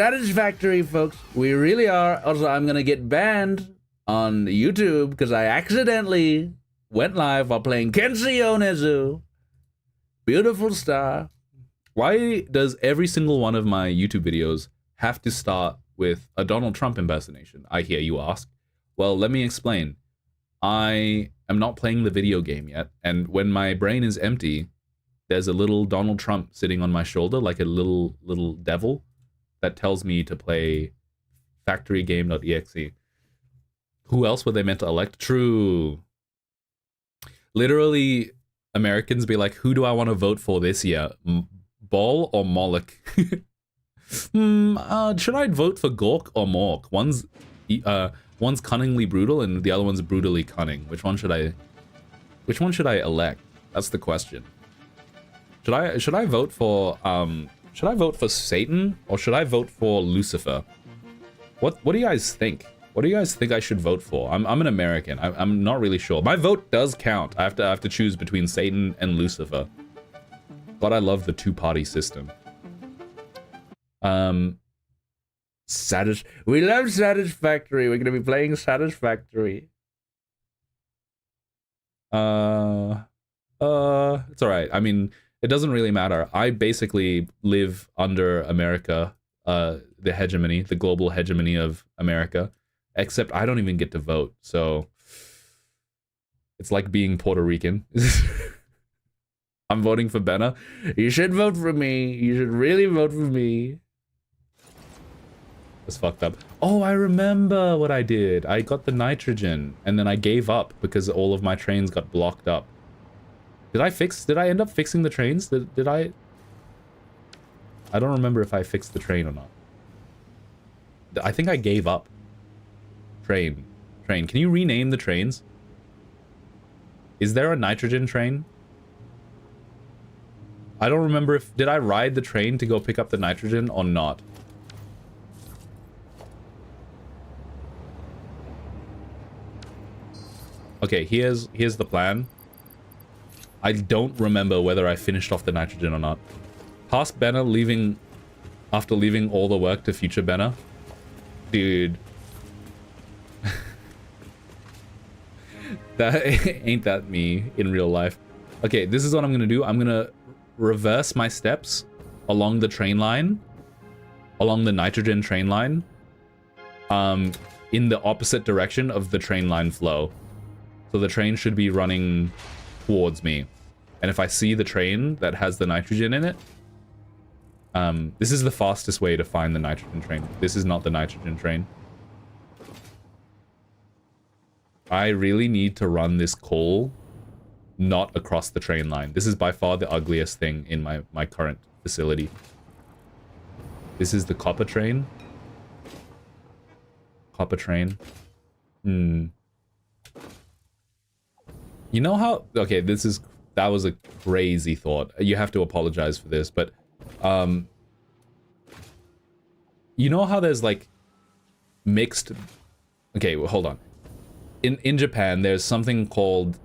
Satisfactory, folks. We really are. Also, I'm gonna get banned on YouTube because I accidentally went live while playing Kenshi Yonezu. Beautiful star. Why does every single one of my YouTube videos have to start with a Donald Trump impersonation? I hear you ask. Well, let me explain. I am not playing the video game yet, and when my brain is empty, there's a little Donald Trump sitting on my shoulder, like a little devil, that tells me to play factorygame.exe. Who else were they meant to elect? True. Literally, Americans be like, who do I want to vote for this year? Ball or Moloch? Should I vote for Gork or Mork? One's cunningly brutal and the other one's brutally cunning. Which one should I elect? That's the question. Should I vote for Satan or should I vote for Lucifer? What do you guys think? What do you guys think I should vote for? I'm an American. I'm not really sure. My vote does count. I have to choose between Satan and Lucifer. But I love the two-party system. We love Satisfactory. We're gonna be playing Satisfactory. It's alright. I mean, it doesn't really matter. I basically live under America, the hegemony, the global hegemony of America. Except I don't even get to vote, so it's like being Puerto Rican. I'm voting for Benna. You should vote for me. You should really vote for me. That's fucked up. Oh, I remember what I did. I got the nitrogen, and then I gave up because all of my trains got blocked up. Did I end up fixing the trains? Did I? I don't remember if I fixed the train or not. I think I gave up. Train. Can you rename the trains? Is there a nitrogen train? I don't remember if... Did I ride the train to go pick up the nitrogen or not? Okay, here's the plan. I don't remember whether I finished off the nitrogen or not. Past Benna after leaving all the work to future Benna. Dude. That ain't that me in real life. Okay, this is what I'm gonna do. I'm gonna reverse my steps along the train line, along the nitrogen train line, in the opposite direction of the train line flow. So the train should be running towards me. And if I see the train that has the nitrogen in it, this is the fastest way to find the nitrogen train. This is not the nitrogen train. I really need to run this coal not across the train line. This is by far the ugliest thing in my current facility. This is the copper train. Copper train. You know how... Okay, that was a crazy thought. You have to apologize for this, but... you know how there's, like, mixed... Okay, well, hold on. In Japan, there's something called...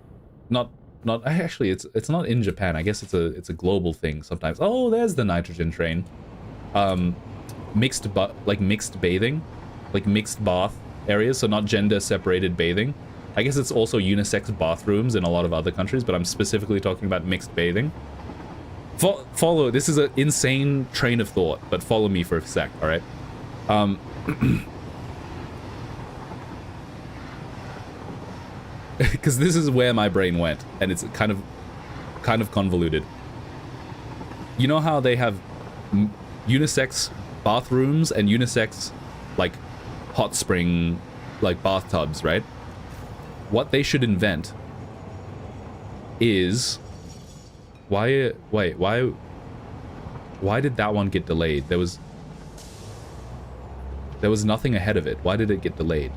Actually, it's not in Japan. I guess it's a global thing sometimes. Oh, there's the nitrogen train. Mixed bathing. Like, mixed bath areas, so not gender-separated bathing. I guess it's also unisex bathrooms in a lot of other countries, but I'm specifically talking about mixed bathing. Follow, this is an insane train of thought, but follow me for a sec, alright? Because this is where my brain went, and it's kind of convoluted. You know how they have unisex bathrooms and unisex, like, hot spring, like, bathtubs, right? What they should invent is... Why did that one get delayed? There was nothing ahead of it. Why did it get delayed?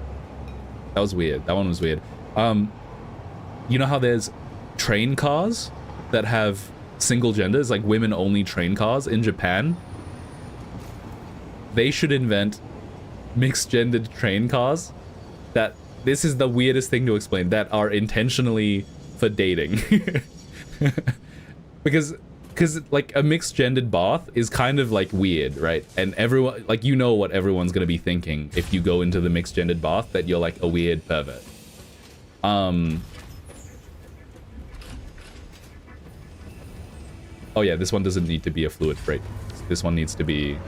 That was weird. That one was weird. You know how there's train cars that have single genders, like women-only train cars in Japan? They should invent mixed-gendered train cars that... This is the weirdest thing to explain, that are intentionally for dating. Because because like a mixed gendered bath is kind of like weird, right? And everyone, like, you know what everyone's gonna be thinking if you go into the mixed gendered bath, that you're like a weird pervert. Oh yeah, this one doesn't need to be a fluid freight. This one needs to be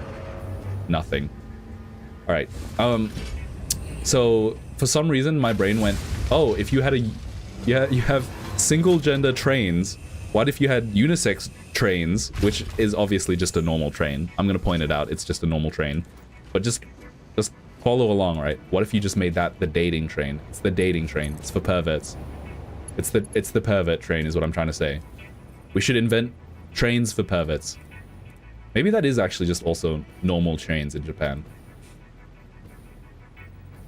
nothing. All right. So for some reason my brain went, oh, if you had you have single gender trains, what if you had unisex trains, which is obviously just a normal train. I'm gonna point it out, it's just a normal train. But just follow along, right? What if you just made that the dating train? It's the dating train. It's for perverts. It's the pervert train is what I'm trying to say. We should invent trains for perverts. Maybe that is actually just also normal trains in Japan.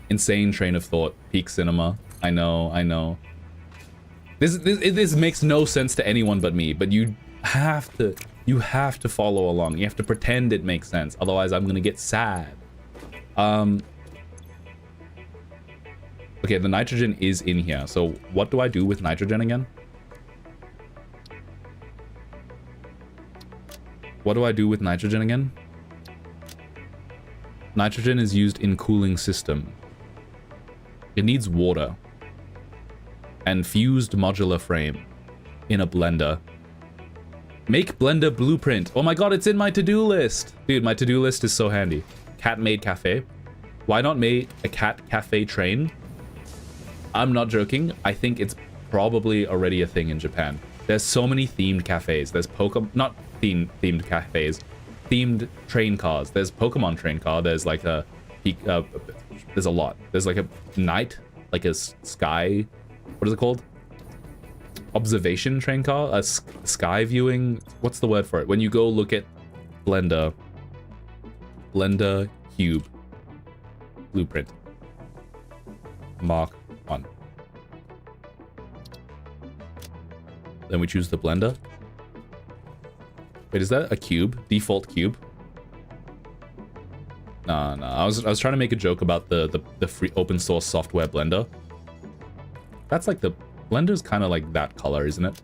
Insane train of thought. Peak cinema. I know. This makes no sense to anyone but me, but you have to follow along. You have to pretend it makes sense. Otherwise, I'm gonna get sad. Okay, the nitrogen is in here. So what do I do with nitrogen again? What do I do with nitrogen again? Nitrogen is used in cooling system. It needs water. And fused modular frame in a blender. Make blender blueprint. Oh my god, it's in my to-do list. Dude, my to-do list is so handy. Cat made cafe. Why not make a cat cafe train? I'm not joking. I think it's probably already a thing in Japan. There's so many themed cafes. There's not themed cafes, themed train cars. There's Pokemon train car. There's like a there's a lot. There's like a night, like a sky, what is it called? Observation train car, a sky viewing. What's the word for it? When you go look at Blender Cube blueprint Mark 1. Then we choose the blender. Wait, is that a cube? Default cube? No. I was trying to make a joke about the free open source software Blender. That's like the Blender's kind of like that color, isn't it?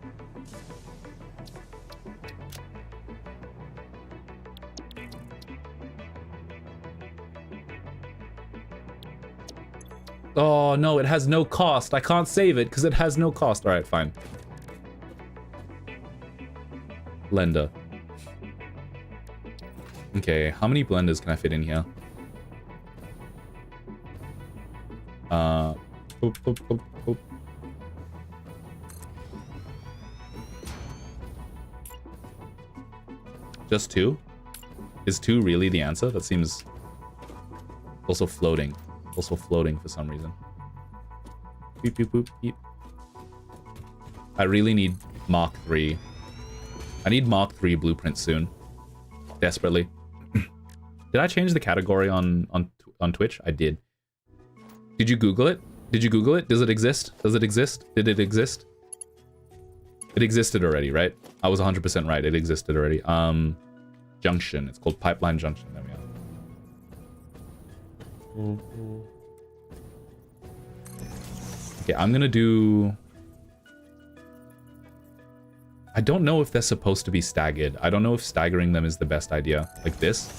Oh no, it has no cost. I can't save it because it has no cost. All right, fine. Blender. Okay, how many blenders can I fit in here? Boop. Just 2? Is 2 really the answer? That seems also floating. Also floating for some reason. Beep, beep, boop, beep. I really need Mark 3. I need Mark 3 blueprint soon. Desperately. Did I change the category on Twitch? I did. Did you Google it? Did you Google it? Does it exist? Does it exist? Did it exist? It existed already, right? I was 100% right. It existed already. Junction. It's called Pipeline Junction. There we go. Okay, I'm gonna do... I don't know if they're supposed to be staggered. I don't know if staggering them is the best idea. Like this.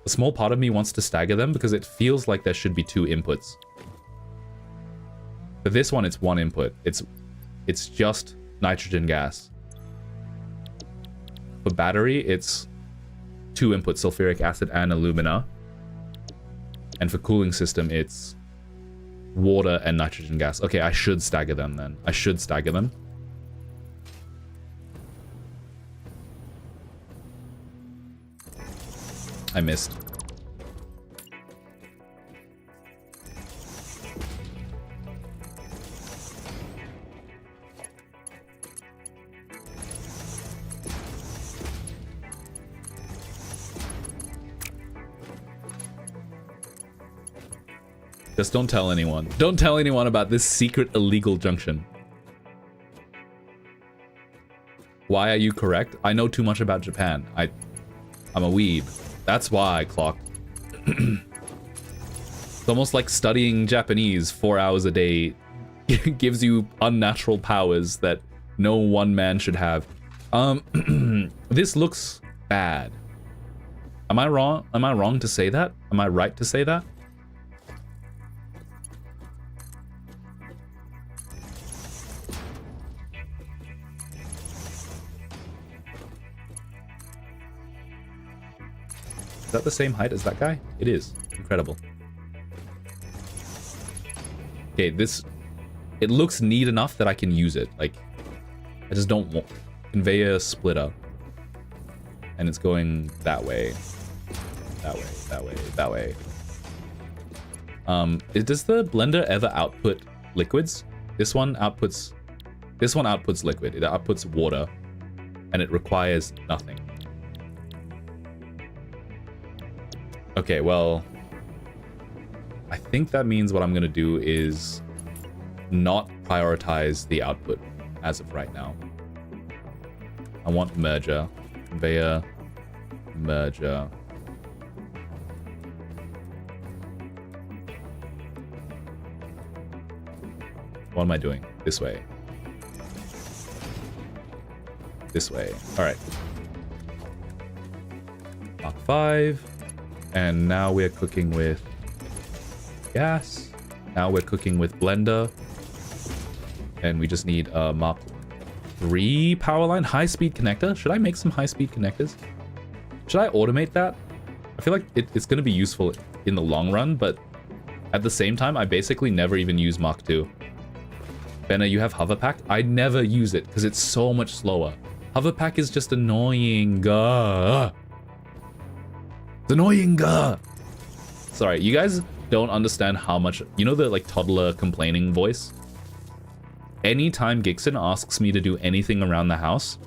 A small part of me wants to stagger them because it feels like there should be 2 inputs. For this one, it's 1 input. It's just nitrogen gas. For battery, it's 2 inputs, sulfuric acid and alumina. And for cooling system, it's water and nitrogen gas. Okay, I should stagger them then. I should stagger them. I missed. Just don't tell anyone. Don't tell anyone about this secret illegal junction. Why are you correct? I know too much about Japan. I'm a weeb. That's why, Clock. It's almost like studying Japanese 4 hours a day gives you unnatural powers that no one man should have. This looks bad. Am I wrong? Am I wrong to say that? Am I right to say that? Is that the same height as that guy? It is. Incredible. Okay, this... It looks neat enough that I can use it. Like, I just don't want... Conveyor splitter. And it's going that way. That way, that way, that way. Does the blender ever output liquids? This one outputs liquid. It outputs water. And it requires nothing. Okay, well, I think that means what I'm going to do is not prioritize the output as of right now. I want merger, conveyor, merger. What am I doing? This way. This way. All right. Mark 5. And now we're cooking with gas. Now we're cooking with blender. And we just need a Mark 3 power line. High-speed connector. Should I make some high-speed connectors? Should I automate that? I feel like it's going to be useful in the long run, but at the same time, I basically never even use Mark 2. Benna, you have Hoverpack? I never use it because it's so much slower. Hoverpack is just annoying. It's annoying. Sorry, you guys don't understand how much... You know the, like, toddler complaining voice? Anytime Gixon asks me to do anything around the house,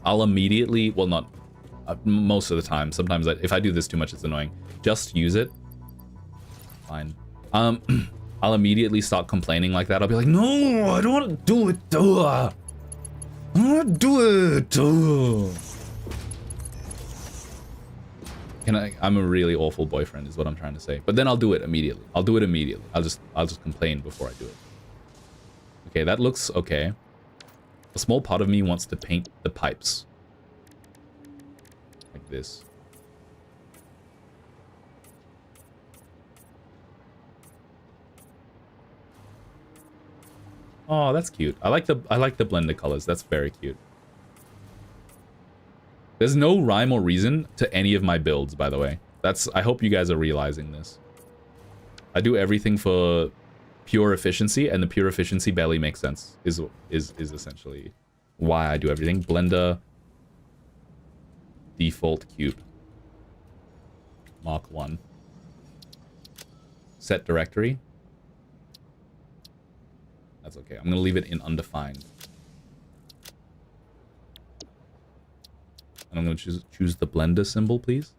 I'll immediately... Well, not... most of the time. Sometimes, if I do this too much, it's annoying. Just use it. Fine. I'll immediately start complaining like that. I'll be like, no, I don't want to do it. I don't want to do it. I'm a really awful boyfriend is what I'm trying to say. But then I'll do it immediately. I'll just complain before I do it. Okay, that looks okay. A small part of me wants to paint the pipes. Like this. Oh, that's cute. I like the blender colors. That's very cute. There's no rhyme or reason to any of my builds, by the way. I hope you guys are realizing this. I do everything for pure efficiency, and the pure efficiency barely makes sense. Is essentially why I do everything. Blender default cube. Mark 1. Set directory. That's okay. I'm gonna leave it in undefined. And I'm going to choose the blender symbol, please.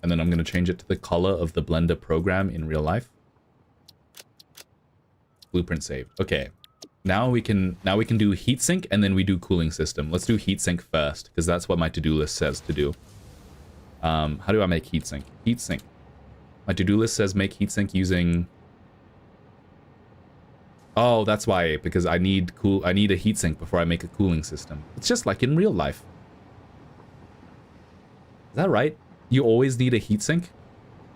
And then I'm going to change it to the color of the blender program in real life. Blueprint saved. Okay. Now we can do heatsink and then we do cooling system. Let's do heatsink first because that's what my to-do list says to do. How do I make heatsink? Heatsink. My to-do list says make heatsink using... Oh, that's why, because I need a heatsink before I make a cooling system. It's just like in real life. Is that right? You always need a heatsink?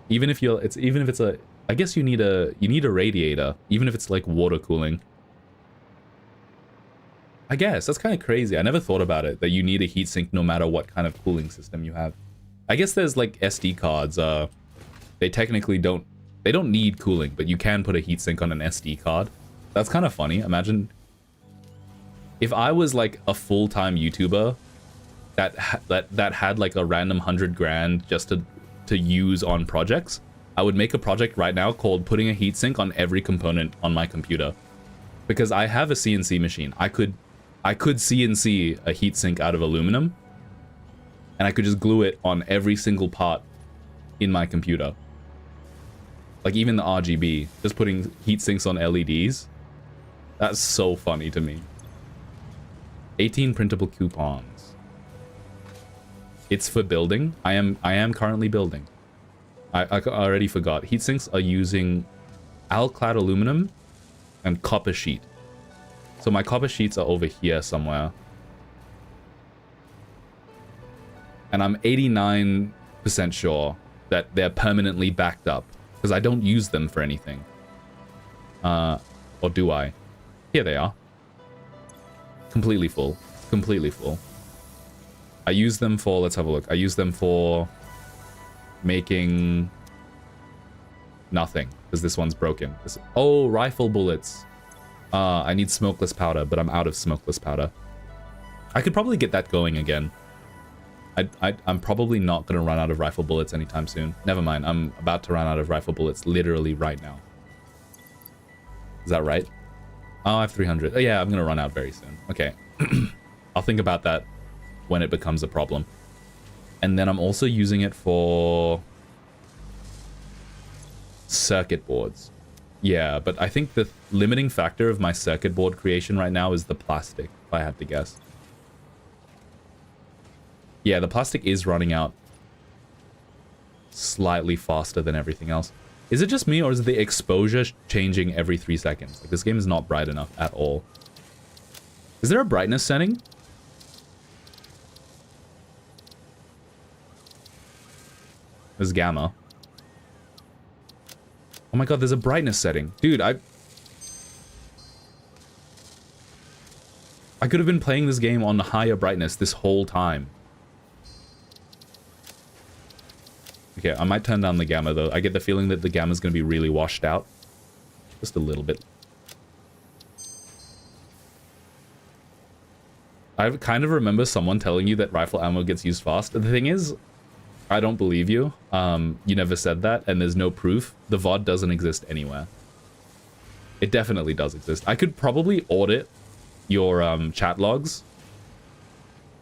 Even if it's a... I guess you need a radiator, even if it's like water cooling. I guess, that's kind of crazy. I never thought about it, that you need a heatsink no matter what kind of cooling system you have. I guess there's like SD cards, they technically don't need cooling, but you can put a heatsink on an SD card. That's kind of funny. Imagine if I was like a full-time YouTuber that had like a random 100 grand just to use on projects. I would make a project right now called putting a heatsink on every component on my computer, because I have a CNC machine. I could CNC a heatsink out of aluminum, and I could just glue it on every single part in my computer. Like even the RGB, just putting heat sinks on LEDs. That's so funny to me. 18 printable coupons. It's for building. I am currently building. I already forgot. Heat sinks are using alclad aluminum and copper sheet. So my copper sheets are over here somewhere. And I'm 89% sure that they're permanently backed up. Because I don't use them for anything. Or do I? Here they are. Completely full. Completely full. I use them for... Let's have a look. I use them for... making... nothing. Because this one's broken. Oh, rifle bullets. I need smokeless powder, but I'm out of smokeless powder. I could probably get that going again. I'm probably not going to run out of rifle bullets anytime soon. Never mind. I'm about to run out of rifle bullets literally right now. Is that right? Oh, I have 300. Oh, yeah, I'm going to run out very soon. Okay. I'll think about that when it becomes a problem. And then I'm also using it for circuit boards. Yeah, but I think the limiting factor of my circuit board creation right now is the plastic, if I had to guess. Yeah, the plastic is running out slightly faster than everything else. Is it just me, or is the exposure changing every 3 seconds? Like, this game is not bright enough at all. Is there a brightness setting? There's gamma. Oh my god, there's a brightness setting. Dude, I could have been playing this game on higher brightness this whole time. Okay, I might turn down the gamma, though. I get the feeling that the gamma is going to be really washed out. Just a little bit. I kind of remember someone telling you that rifle ammo gets used fast. The thing is, I don't believe you. You never said that, and there's no proof. The VOD doesn't exist anywhere. It definitely does exist. I could probably audit your chat logs,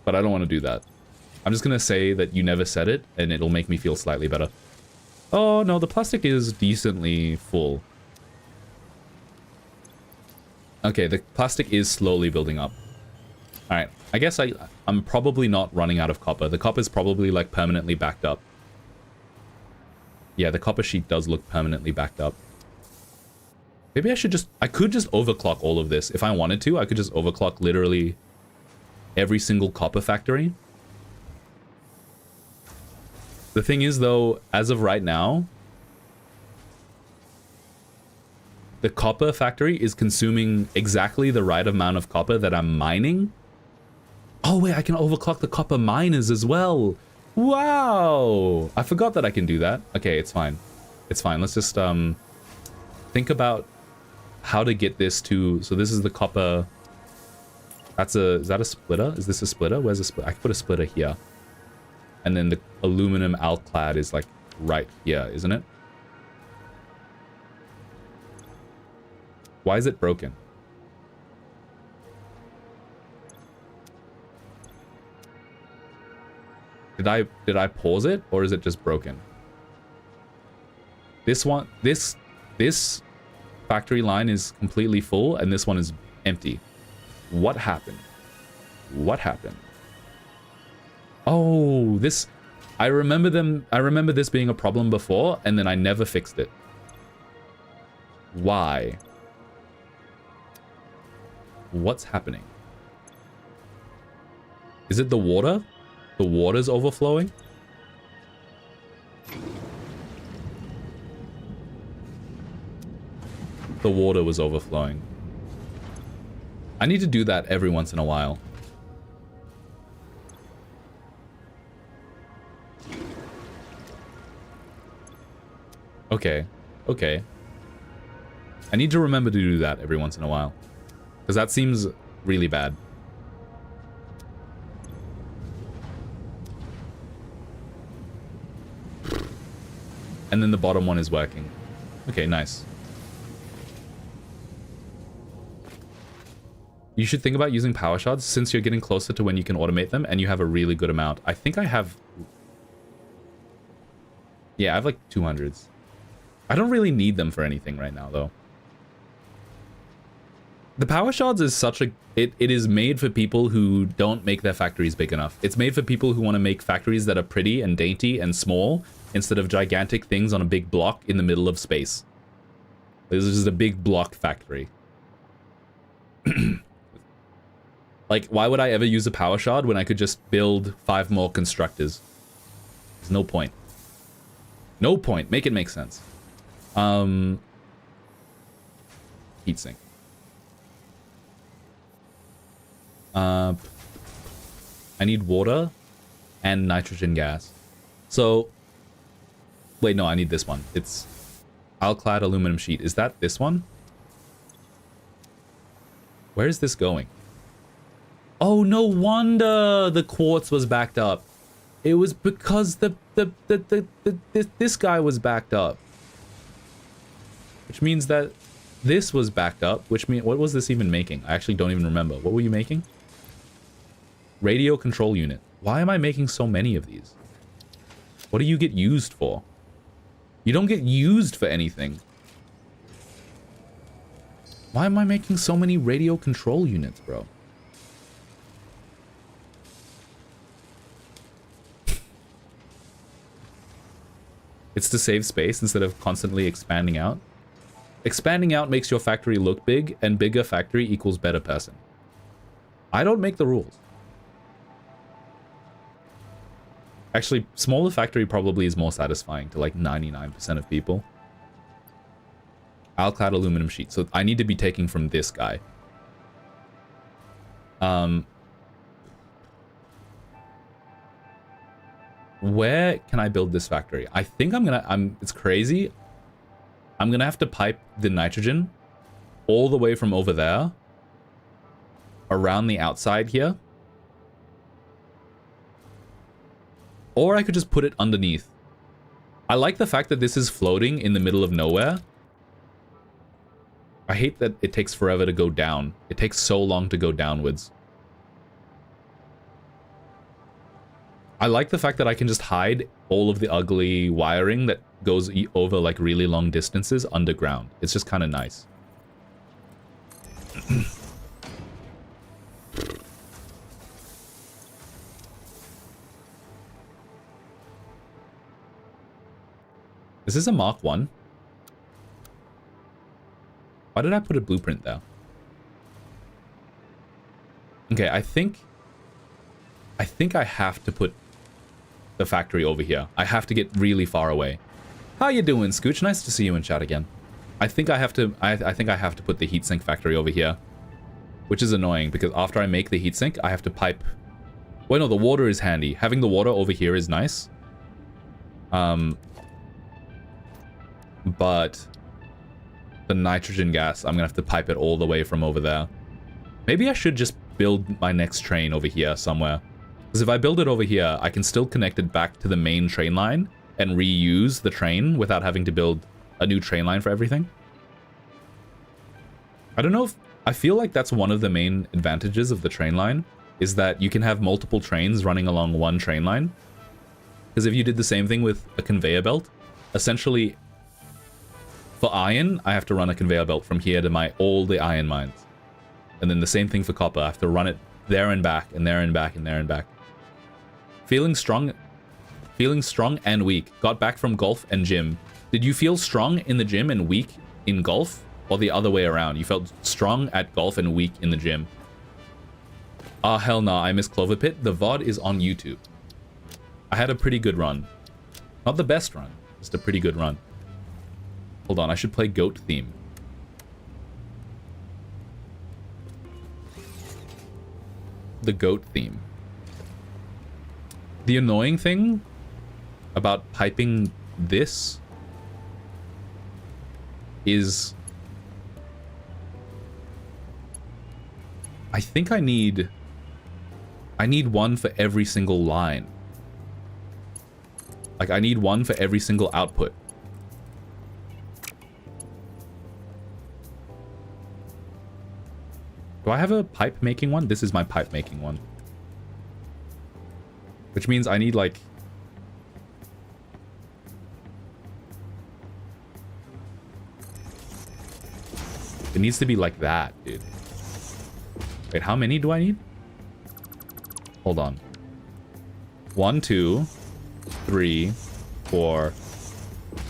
but I don't want to do that. I'm just going to say that you never said it, and it'll make me feel slightly better. Oh, no, the plastic is decently full. Okay, the plastic is slowly building up. Alright, I guess I'm probably not running out of copper. The copper's probably, like, permanently backed up. Yeah, the copper sheet does look permanently backed up. Maybe I should just... I could just overclock all of this. If I wanted to, I could just overclock literally every single copper factory. The thing is, though, as of right now, the copper factory is consuming exactly the right amount of copper that I'm mining. Oh, wait, I can overclock the copper miners as well. Wow. I forgot that I can do that. Okay, it's fine. It's fine. Let's just think about how to get this to... So this is the copper... That's a... Is that a splitter? Is this a splitter? Where's a splitter? I can put a splitter here. And then the aluminum alclad is like right here, isn't it? Why is it broken? Did I pause it, or is it just broken? This one, this factory line is completely full, and this one is empty. What happened? What happened? Oh, this... I remember this being a problem before, and then I never fixed it. Why? What's happening? Is it the water? The water's overflowing? The water was overflowing. I need to do that every once in a while. Okay, okay. I need to remember to do that every once in a while. Because that seems really bad. And then the bottom one is working. Okay, nice. You should think about using power shards since you're getting closer to when you can automate them and you have a really good amount. I think I have... Yeah, I have like 200s. I don't really need them for anything right now, though. The power shards is such a... It is made for people who don't make their factories big enough. It's made for people who want to make factories that are pretty and dainty and small instead of gigantic things on a big block in the middle of space. This is just a big block factory. Like, why would I ever use a power shard when I could just build 5 more constructors? There's no point. No point. Make it make sense. Heatsink. I need water and nitrogen gas. So, wait, no, I need this one. It's alclad aluminum sheet. Is that this one? Where is this going? Oh, no wonder the quartz was backed up. It was because this guy was backed up. Which means that this was backed up, which means, what was this even making? I actually don't even remember. What were you making? Radio control unit. Why am I making so many of these? What do you get used for? You don't get used for anything. Why am I making so many radio control units, bro? It's to save space instead of constantly expanding out. Expanding out makes your factory look big, and bigger factory equals better person. I don't make the rules. Actually, smaller factory probably is more satisfying to like 99% of people. Alclad aluminum sheet. So I need to be taking from this guy. Where can I build this factory? I think it's crazy. I'm gonna have to pipe the nitrogen all the way from over there around the outside here. Or I could just put it underneath. I like the fact that this is floating in the middle of nowhere. I hate that it takes forever to go down. It takes so long to go downwards. I like the fact that I can just hide all of the ugly wiring that goes over like really long distances underground. It's just kind of nice. Is this a Mark 1? Why did I put a blueprint there? Okay, I think I have to put the factory over here. I have to get really far away. How you doing, Scooch? Nice to see you in chat again. I think I have to put the heatsink factory over here, which is annoying because after I make the heatsink, I have to pipe. Well, no, the water is handy. Having the water over here is nice. But the nitrogen gas, I'm gonna have to pipe it all the way from over there. Maybe I should just build my next train over here somewhere. Because if I build it over here, I can still connect it back to the main train line and reuse the train without having to build a new train line for everything. I don't know if... I feel like that's one of the main advantages of the train line, is that you can have multiple trains running along one train line. Because if you did the same thing with a conveyor belt, essentially, for iron, I have to run a conveyor belt from here to all the iron mines. And then the same thing for copper. I have to run it there and back, and there and back, and there and back. Feeling strong and weak. Got back from golf and gym. Did you feel strong in the gym and weak in golf? Or the other way around? You felt strong at golf and weak in the gym? Ah, hell no, I miss Clover Pit. The VOD is on YouTube. I had a pretty good run. Not the best run, just a pretty good run. Hold on, I should play goat theme. The goat theme. The annoying thing about piping this is I think I need one for every single line. Like I need one for every single output. Do I have a pipe making one? This is my pipe making one. Which means I need like... It needs to be like that, dude. Wait, how many do I need? Hold on. 1, 2, 3, 4,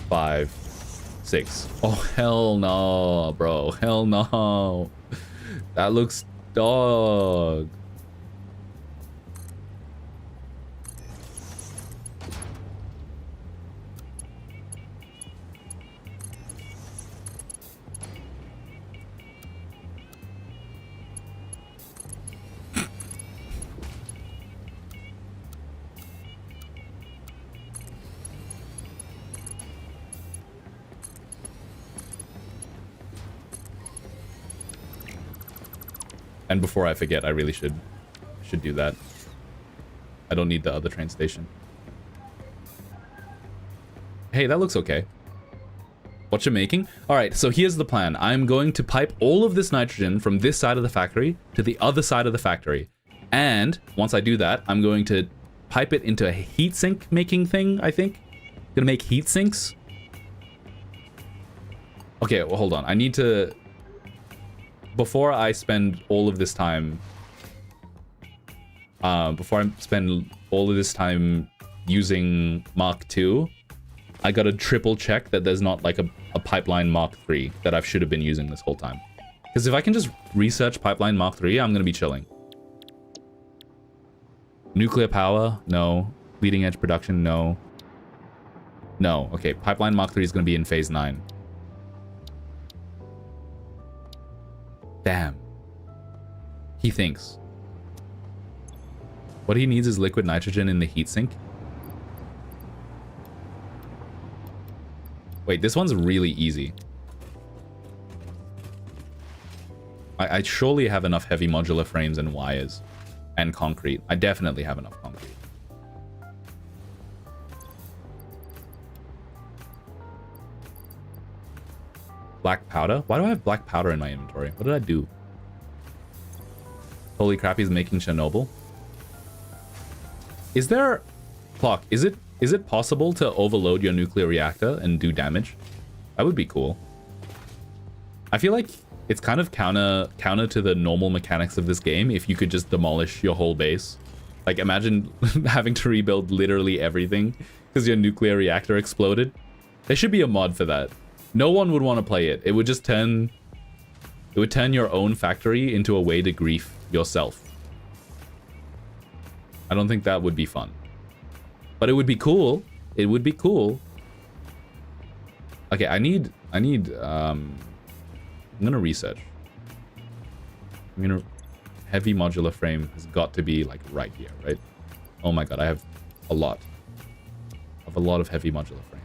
5, 6. Oh, hell no, bro. Hell no. That looks dog. And before I forget, I really should do that. I don't need the other train station. Hey, that looks okay. What you're making? All right, so here's the plan. I'm going to pipe all of this nitrogen from this side of the factory to the other side of the factory. And once I do that, I'm going to pipe it into a heat sink making thing, I think. Gonna make heat sinks. Okay, well, hold on. I need to... Before I spend all of this time... using Mark II, I gotta triple check that there's not like a Pipeline Mark III that I should have been using this whole time. Because if I can just research Pipeline Mark III, I'm gonna be chilling. Nuclear power? No. Leading edge production? No. No. Okay, Pipeline Mark III is gonna be in phase 9. Damn. He thinks. What he needs is liquid nitrogen in the heat sink. Wait, this one's really easy. I surely have enough heavy modular frames and wires. And concrete. I definitely have enough concrete. Black powder? Why do I have black powder in my inventory? What did I do? Holy crap, he's making Chernobyl. Is there... Clock, is it possible to overload your nuclear reactor and do damage? That would be cool. I feel like it's kind of counter to the normal mechanics of this game if you could just demolish your whole base. Like, imagine having to rebuild literally everything because your nuclear reactor exploded. There should be a mod for that. No one would want to play it. It would just turn... It would turn your own factory into a way to grief yourself. I don't think that would be fun. But it would be cool. It would be cool. Okay, I'm gonna research. Heavy modular frame has got to be like right here, right? Oh my god, I have a lot. I have a lot of heavy modular frame.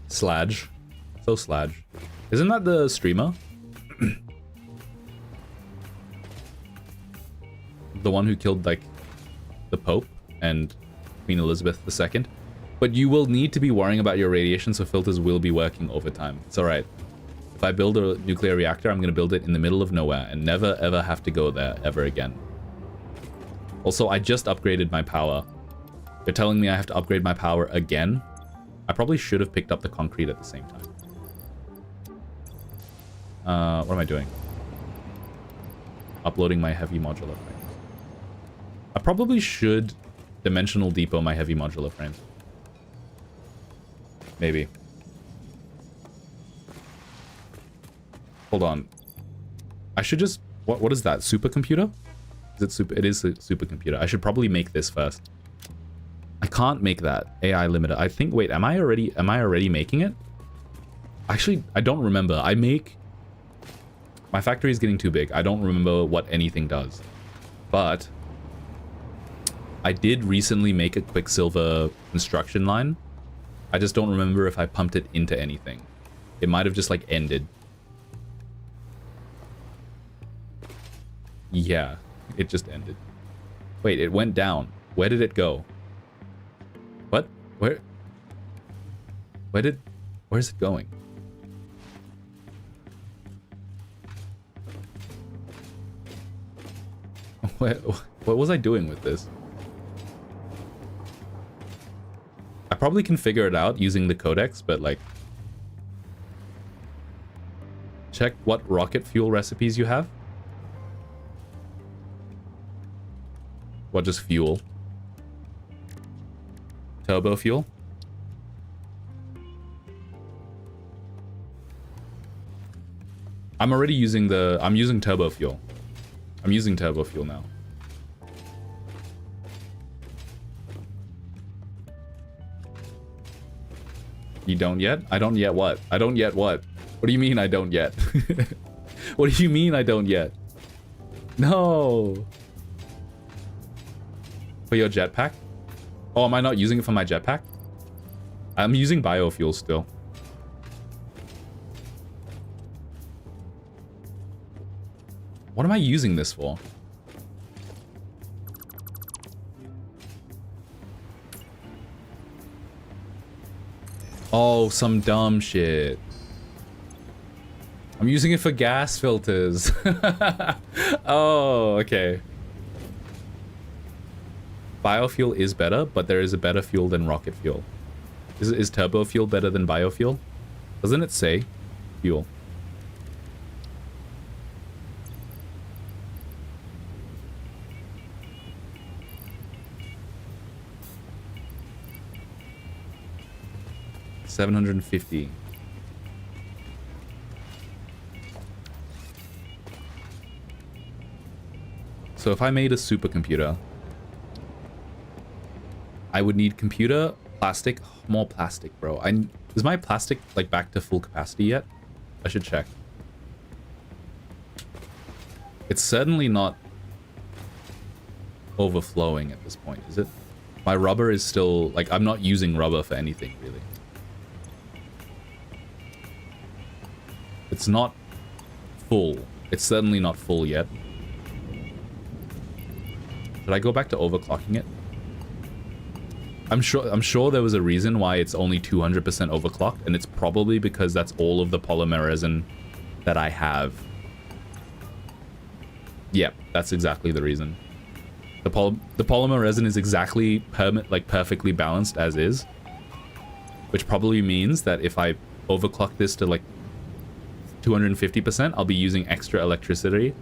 Sludge. So sludge. Isn't that the streamer? The one who killed like the Pope and Queen Elizabeth II. But you will need to be worrying about your radiation, so filters will be working over time. It's alright. If I build a nuclear reactor, I'm going to build it in the middle of nowhere and never ever have to go there ever again. Also, I just upgraded my power. They're telling me I have to upgrade my power again. I probably should have picked up the concrete at the same time. What am I doing? Uploading my heavy modular frames. I probably should dimensional depot my heavy modular frames. Maybe. Hold on. I should just... What is that? Supercomputer? Is it super? It is a supercomputer. I should probably make this first. I can't make that. AI limiter. I think... Wait, am I already making it? Actually, I don't remember. I make... My factory is getting too big. I don't remember what anything does. But... I did recently make a Quicksilver construction line. I just don't remember if I pumped it into anything. It might have just like ended. Yeah, it just ended. Wait, it went down. Where did it go? What? Where's it going? What was I doing with this? I probably can figure it out using the codex, but like... Check what rocket fuel recipes you have. What, just fuel? Turbo fuel? I'm already using the... I'm using turbo fuel. I'm using turbo fuel now. You don't yet? I don't yet what? I don't yet what? What do you mean I don't yet? What do you mean I don't yet? No! For your jetpack? Oh, am I not using it for my jetpack? I'm using biofuel still. What am I using this for? Oh, some dumb shit. I'm using it for gas filters. Oh, okay. Biofuel is better, but there is a better fuel than rocket fuel. Is turbo fuel better than biofuel? Doesn't it say fuel? $750. So if I made a supercomputer, I would need computer, plastic, more plastic, bro. Is my plastic like back to full capacity yet? I should check. It's certainly not overflowing at this point, is it? My rubber is still like, I'm not using rubber for anything really. It's not full. It's certainly not full yet. Should I go back to overclocking it? I'm sure there was a reason why it's only 200% overclocked, and it's probably because that's all of the polymer resin that I have. Yep, that's exactly the reason. The polymer resin is exactly perfectly balanced as is, which probably means that if I overclock this to like 250%, I'll be using extra electricity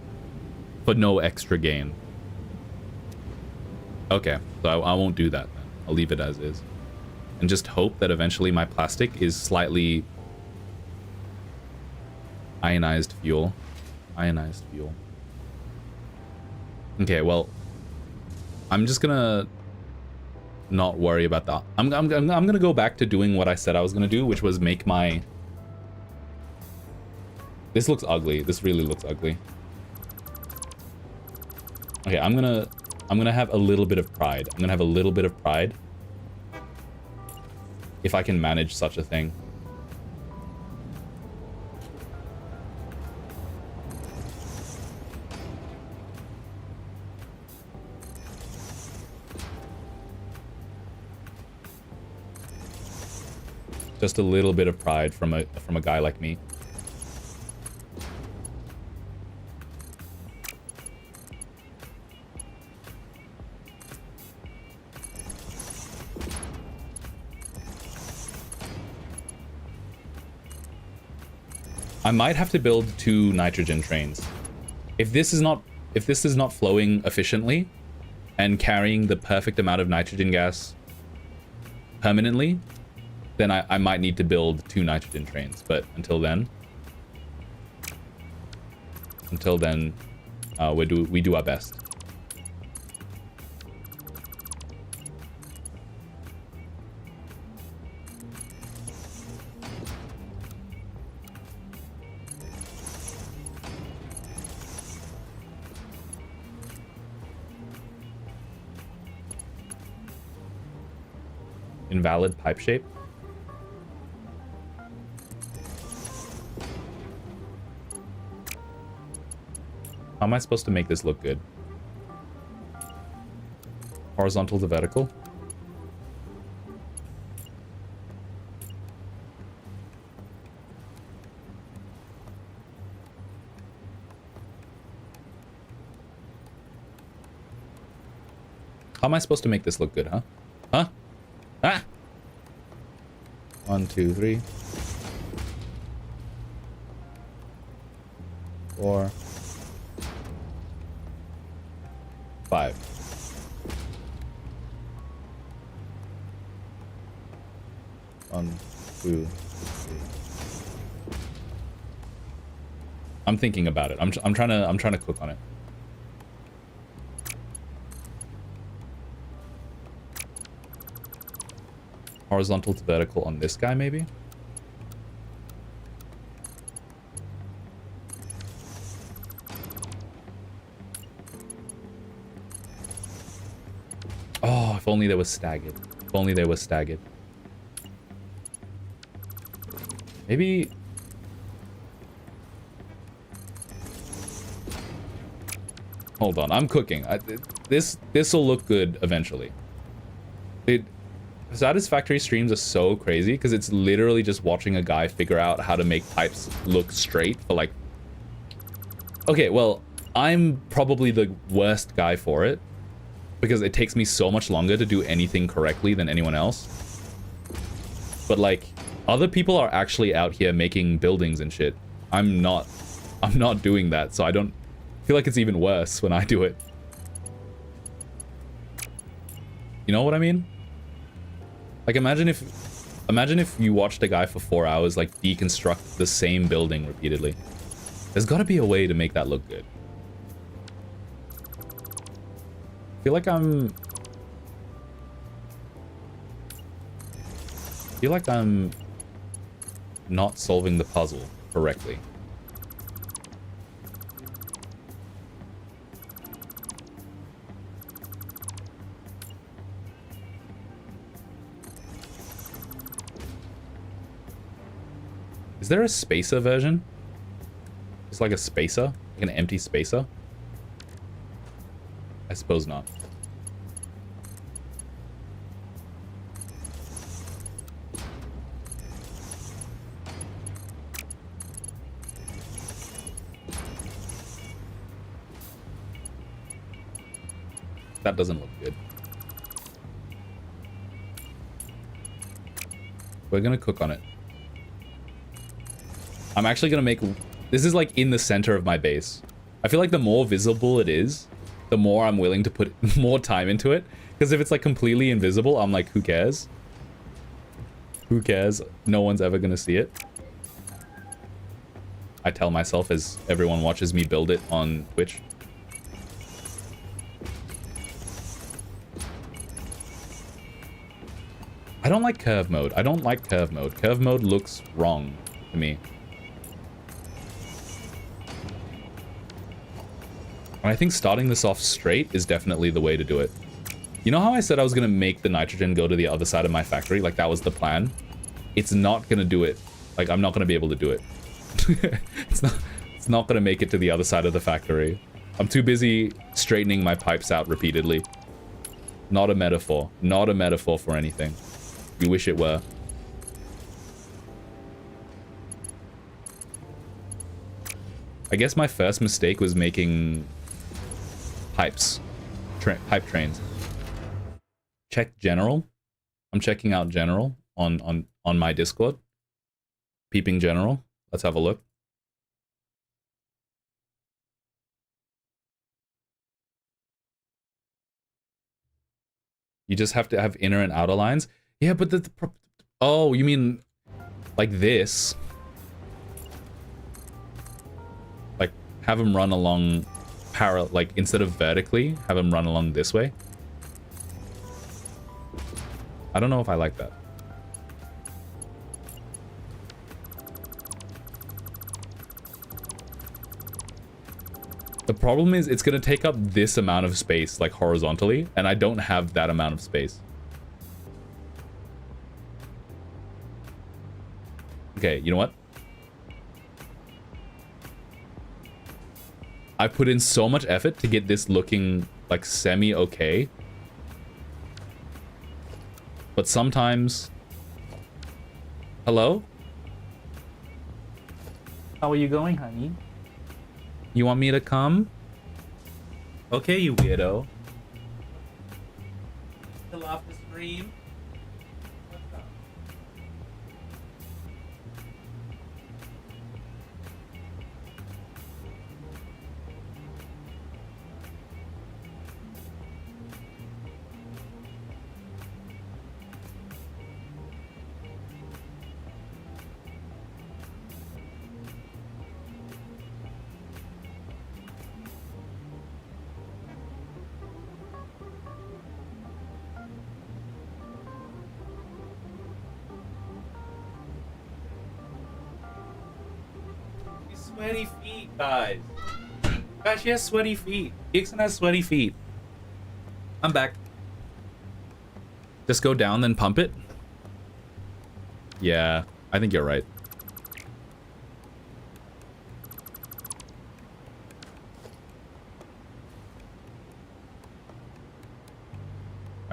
for no extra gain. Okay, so I won't do that then. I'll leave it as is. And just hope that eventually my plastic is slightly ionized fuel. Ionized fuel. Okay, well, I'm just gonna not worry about that. I'm gonna go back to doing what I said I was gonna do, which was make my... This looks ugly. This really looks ugly. Okay, I'm gonna have a little bit of pride. I'm gonna have a little bit of pride if I can manage such a thing. Just a little bit of pride from a guy like me. I might have to build 2 nitrogen trains. If this is not flowing efficiently and carrying the perfect amount of nitrogen gas permanently, then I might need to build 2 nitrogen trains. But until then, we do our best. Invalid pipe shape. How am I supposed to make this look good? Horizontal to vertical? How am I supposed to make this look good, huh? Huh? Ah! 1, 2, 3. 4. 5. One, 2, 3. I'm thinking about it. I'm trying to cook on it. Horizontal to vertical on this guy, maybe? Oh, if only they were staggered. If only they were staggered. Maybe... Hold on, I'm cooking. This will look good eventually. Satisfactory streams are so crazy because it's literally just watching a guy figure out how to make pipes look straight for like... Okay, well, I'm probably the worst guy for it because it takes me so much longer to do anything correctly than anyone else. But like, other people are actually out here making buildings and shit. I'm not doing that, so I don't feel like it's even worse when I do it. You know what I mean? Like, imagine if you watched a guy for 4 hours, like, deconstruct the same building repeatedly. There's gotta be a way to make that look good. I feel like I'm not solving the puzzle correctly. Is there a spacer version? It's like a spacer? Like an empty spacer? I suppose not. That doesn't look good. We're gonna cook on it. I'm actually gonna make... This is like in the center of my base. I feel like the more visible it is, the more I'm willing to put more time into it. Because if it's like completely invisible, I'm like, who cares? Who cares? No one's ever gonna see it. I tell myself as everyone watches me build it on Twitch. I don't like curve mode. I don't like curve mode. Curve mode looks wrong to me. And I think starting this off straight is definitely the way to do it. You know how I said I was going to make the nitrogen go to the other side of my factory? Like, that was the plan. It's not going to do it. Like, I'm not going to be able to do it. It's not going to make it to the other side of the factory. I'm too busy straightening my pipes out repeatedly. Not a metaphor. Not a metaphor for anything. You wish it were. I guess my first mistake was making pipes. Pipe trains. Check general. I'm checking out general on my Discord. Peeping general. Let's have a look. You just have to have inner and outer lines. Yeah, but oh, you mean like this? Like have them run along parallel, like instead of vertically, have them run along this way. I don't know if I like that. The problem is it's gonna take up this amount of space, like horizontally, and I don't have that amount of space. Okay, you know what? I put in so much effort to get this looking like semi-okay. But sometimes... Hello? How are you going, honey? You want me to come? Okay, you weirdo. Still off the stream? What's up? Sweaty feet, guys. Guys, she has sweaty feet. Gixon has sweaty feet. I'm back. Just go down, then pump it? Yeah, I think you're right.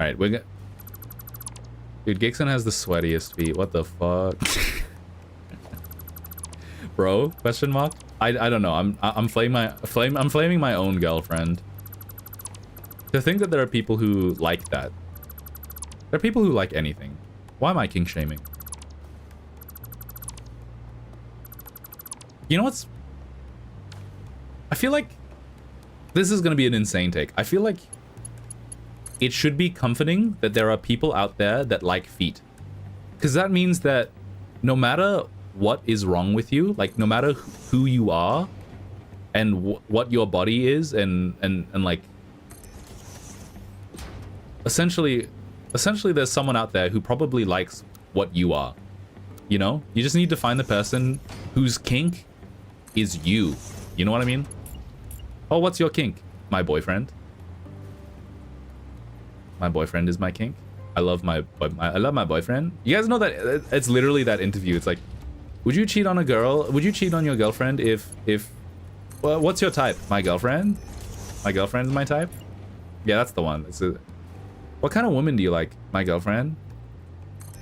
Alright, we're gonna... Dude, Gixon has the sweatiest feet. What the fuck? Bro? Question mark? I don't know. I'm flaming my own girlfriend. To think that there are people who like that. There are people who like anything. Why am I king shaming? You know what's... I feel like this is gonna be an insane take. I feel like it should be comforting that there are people out there that like feet. Because that means that no matter what is wrong with you, like no matter who you are and what your body is and like essentially there's someone out there who probably likes what you are. You know? You just need to find the person whose kink is you. You know what I mean? Oh, what's your kink? My boyfriend. My boyfriend is my kink. I love my boyfriend. You guys know that it's literally that interview. It's like, would you cheat on a girl? Would you cheat on your girlfriend if well, what's your type? My girlfriend? My girlfriend is my type? Yeah, that's the one. What kind of woman do you like? My girlfriend?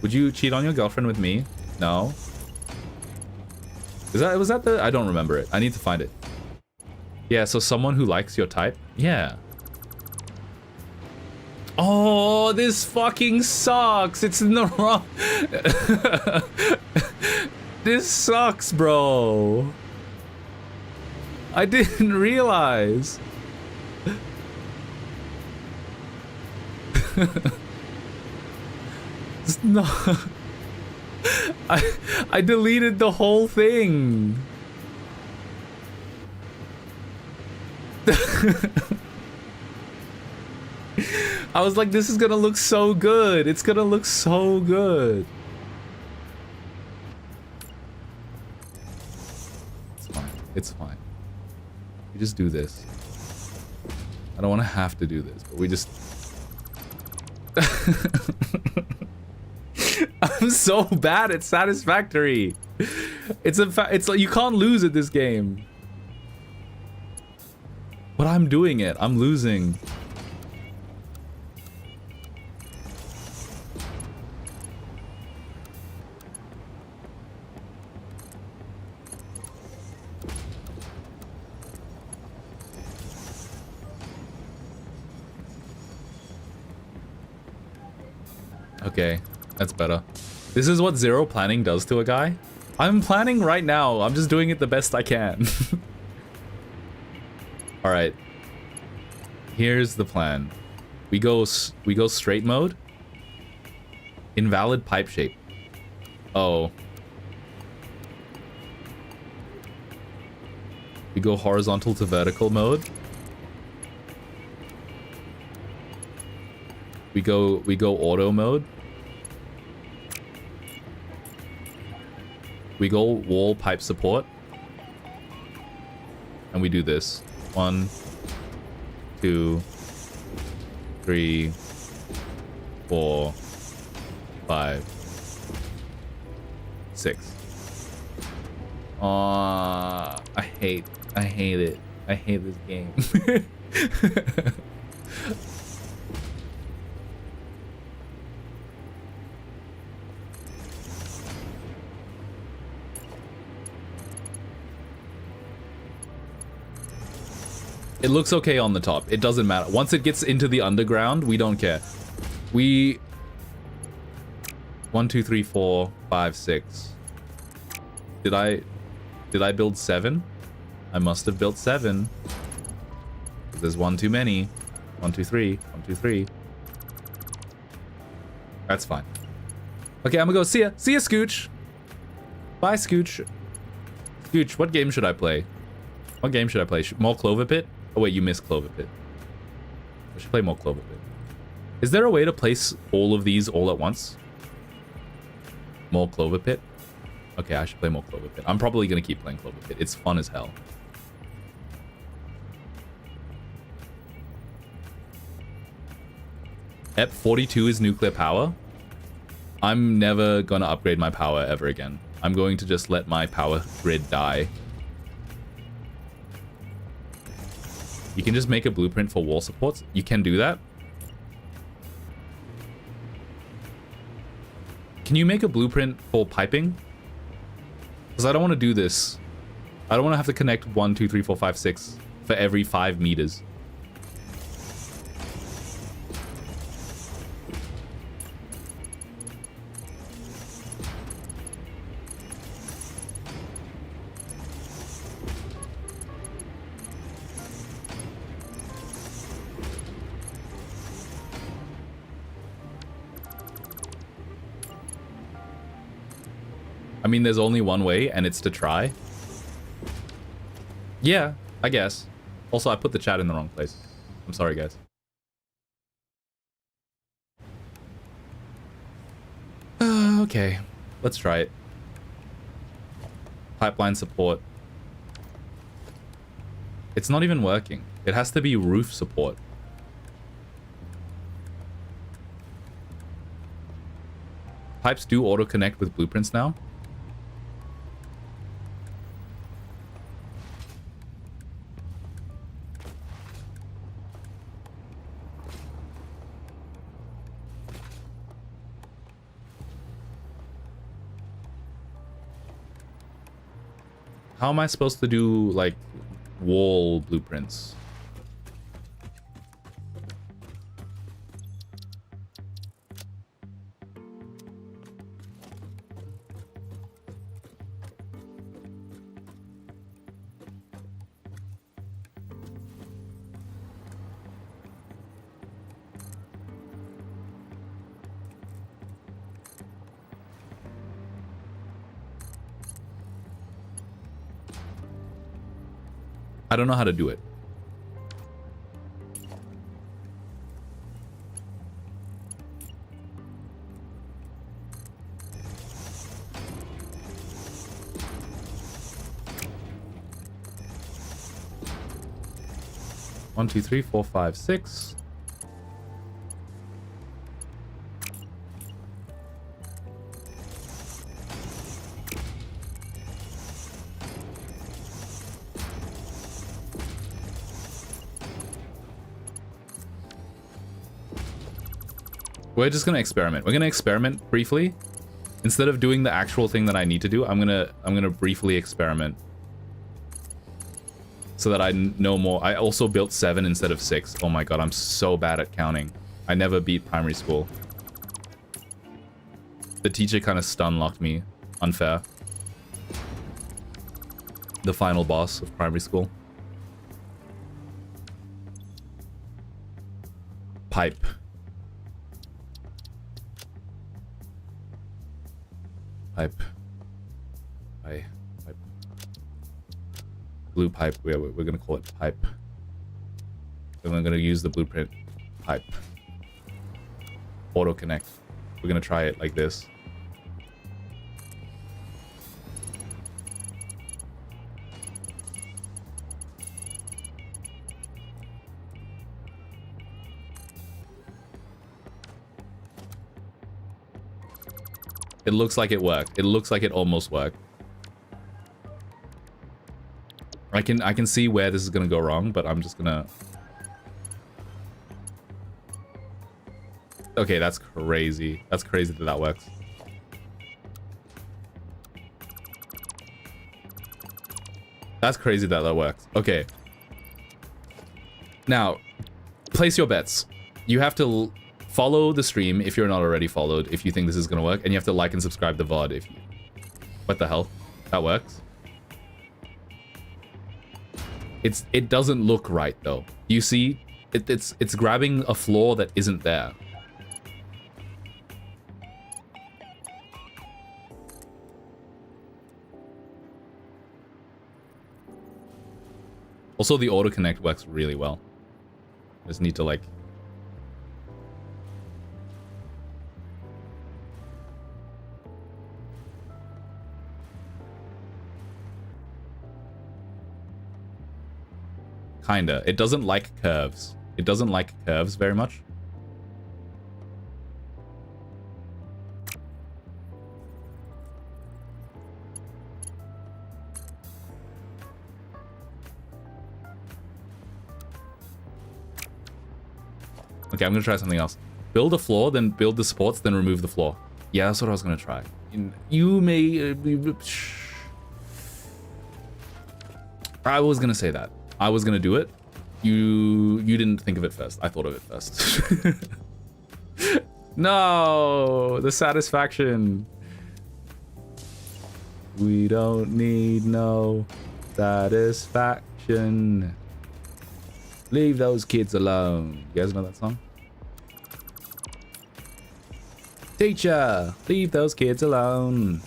Would you cheat on your girlfriend with me? No. Was that the... I don't remember it. I need to find it. Yeah, so someone who likes your type? Yeah. Oh, this fucking sucks. It's in the wrong... This sucks, bro. I didn't realize. It's not... I deleted the whole thing. I was like, this is gonna look so good. It's gonna look so good. It's fine. It's fine. We just do this. I don't want to have to do this, but we just... I'm so bad at Satisfactory. It's like you can't lose at this game. But I'm doing it. I'm losing. Okay, that's better. This is what zero planning does to a guy. I'm planning right now. I'm just doing it the best I can. All right. Here's the plan. We go straight mode. Invalid pipe shape. Oh. We go horizontal to vertical mode. We go auto mode. We go wall pipe support. And we do this. 1, 2, 3, 4, 5, 6. Aww, I hate it. I hate this game. It looks okay on the top. It doesn't matter. Once it gets into the underground, we don't care. We... 1, 2, 3, 4, 5, 6. Did I build 7? I must have built 7. There's 1 too many. 1, 2, 3. 1, 2, 3. That's fine. Okay, I'm gonna go. See ya. See ya, Scooch. Bye, Scooch. Scooch, what game should I play? What game should I play? More Clover Pit? Oh wait, you missed Clover Pit. I should play more Clover Pit. Is there a way to place all of these all at once? More Clover Pit? Okay, I should play more Clover Pit. I'm probably gonna keep playing Clover Pit. It's fun as hell. Ep 42 is nuclear power. I'm never gonna upgrade my power ever again. I'm going to just let my power grid die. You can just make a blueprint for wall supports. You can do that. Can you make a blueprint for piping? Because I don't want to do this. I don't want to have to connect 1, 2, 3, 4, 5, 6 for every 5 meters. I mean, there's only one way, and it's to try. Yeah, I guess. Also, I put the chat in the wrong place. I'm sorry, guys. Okay, let's try it. Pipeline support. It's not even working. It has to be roof support. Pipes do auto-connect with blueprints now. How am I supposed to do, like, wall blueprints? I don't know how to do it. One, two, three, four, five, six. We're just gonna experiment. We're gonna experiment briefly. Instead of doing the actual thing that I need to do, I'm gonna briefly experiment. So that I know more. I also built 7 instead of 6. Oh my god, I'm so bad at counting. I never beat primary school. The teacher kind of stun locked me. Unfair. The final boss of primary school. Pipe. Pipe. Pipe. Blue pipe. We're gonna call it pipe. And we're gonna use the blueprint. Pipe. Auto connect. We're gonna try it like this. It looks like it worked. It looks like it almost worked. I can see where this is gonna go wrong, but I'm just gonna... Okay, that's crazy. That's crazy that that works. That's crazy that that works. Okay. Now, place your bets. You have to follow the stream if you're not already followed, if you think this is gonna work, and you have to like and subscribe the VOD if you... What the hell? That works? It doesn't look right though. You see, it's grabbing a floor that isn't there. Also, the auto connect works really well. Just need to like... Kinda. It doesn't like curves. It doesn't like curves very much. Okay, I'm gonna try something else. Build a floor, then build the supports, then remove the floor. Yeah, that's what I was gonna try. You may... I was gonna say that. I was gonna do it. You didn't think of it first. I thought of it first. No! The satisfaction. We don't need no satisfaction. Leave those kids alone. You guys know that song? Teacher, leave those kids alone.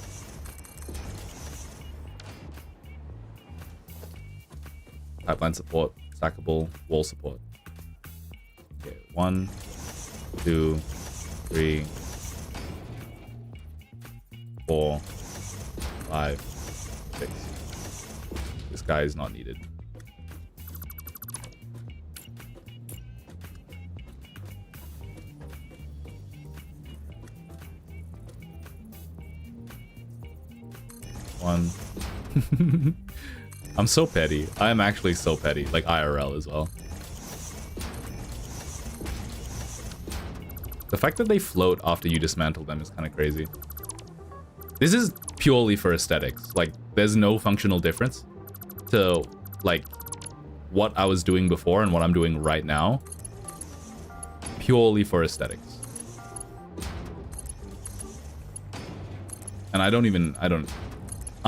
Pipeline support, stackable, wall support. Okay, 1, 2, 3, 4, 5, 6. This guy is not needed. One. I'm so petty. I am actually so petty, like IRL as well. The fact that they float after you dismantle them is kind of crazy. This is purely for aesthetics. Like, there's no functional difference to, like, what I was doing before and what I'm doing right now. Purely for aesthetics. And I'm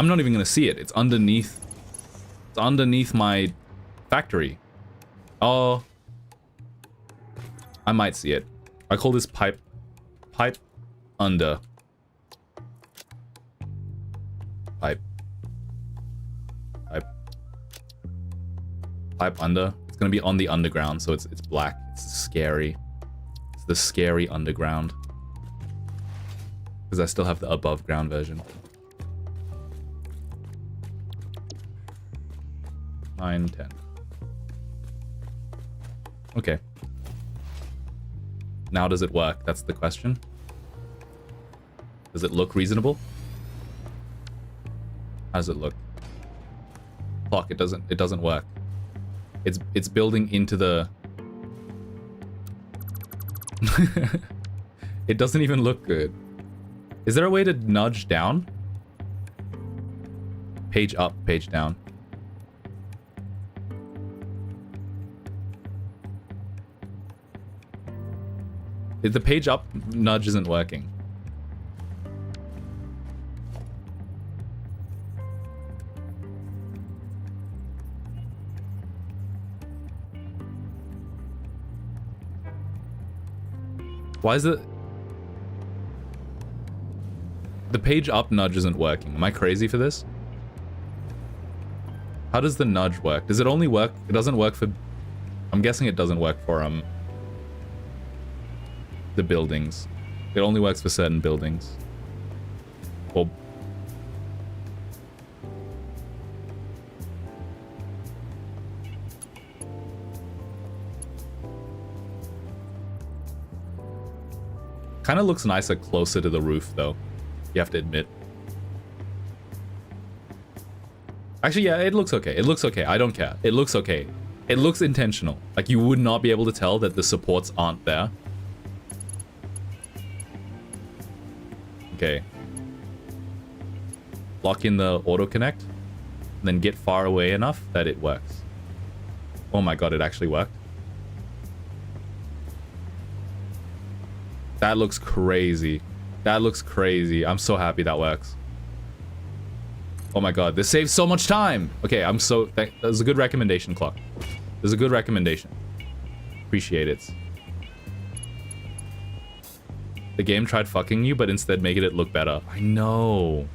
not even gonna see it. It's underneath my factory. Oh, I might see it. I call this pipe under. Pipe under. It's gonna be on the underground, so it's black. It's scary. It's the scary underground. Because I still have the above ground version. 9, 10. Okay. Now does it work? That's the question. Does it look reasonable? How does it look? Fuck, it doesn't work. It's building into the... It doesn't even look good. Is there a way to nudge down? Page up, page down. The page up nudge isn't working. Why is it... The page up nudge isn't working. Am I crazy for this? How does the nudge work? Does it only work... It doesn't work for... I'm guessing it doesn't work for, the buildings. It only works for certain buildings. Or... Kind of looks nicer closer to the roof, though. You have to admit. Actually, yeah, it looks okay. It looks okay. I don't care. It looks okay. It looks intentional. Like, you would not be able to tell that the supports aren't there. Okay. Lock in the auto connect, and then get far away enough that it works. Oh my god, it actually worked. That looks crazy. That looks crazy. I'm so happy that works. Oh my god, this saves so much time. Okay, I'm so... That was a good recommendation, Clock. There's a good recommendation. Appreciate it. The game tried fucking you, but instead making it look better. I know.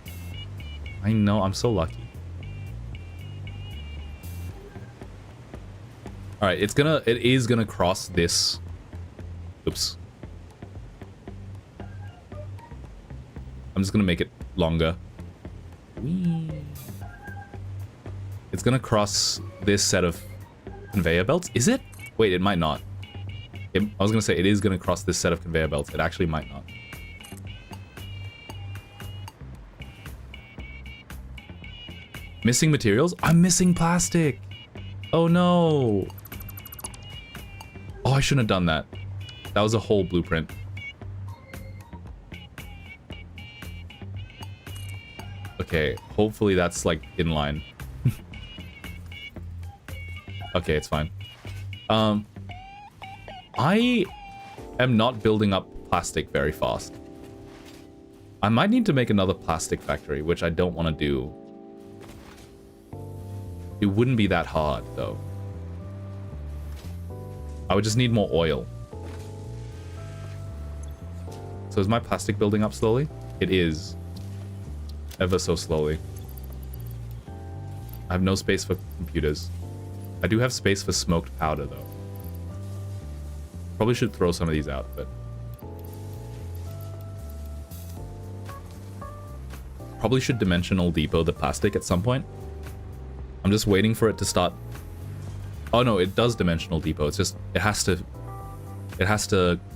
I know. I'm so lucky. All right, it is gonna cross this. Oops. I'm just gonna make it longer. Whee. It's gonna cross this set of conveyor belts. Is it? Wait, it might not. I was gonna say it is gonna cross this set of conveyor belts. It actually might not. Missing materials? I'm missing plastic. Oh no. Oh, I shouldn't have done that. That was a whole blueprint. Okay, hopefully that's like in line. Okay, it's fine. I am not building up plastic very fast. I might need to make another plastic factory, which I don't want to do. It wouldn't be that hard, though. I would just need more oil. So is my plastic building up slowly? It is. Ever so slowly. I have no space for computers. I do have space for smoked powder, though. Probably should throw some of these out, but... Probably should dimensional depot the plastic at some point. I'm just waiting for it to start... Oh no, it does dimensional depot. It's just... It has to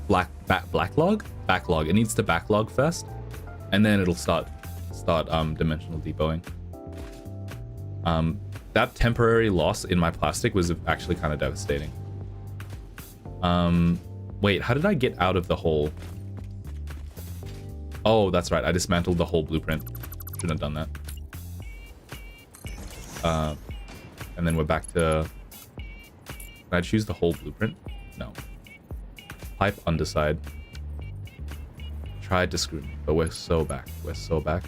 backlog. It needs to backlog first. And then it'll start dimensional depoting. That temporary loss in my plastic was actually kind of devastating. Wait, how did I get out of the hole? Oh, that's right. I dismantled the whole blueprint. Shouldn't have done that. And then we're back to... Can I choose the whole blueprint? No. Pipe underside. Tried to screw me, but we're so back. We're so back.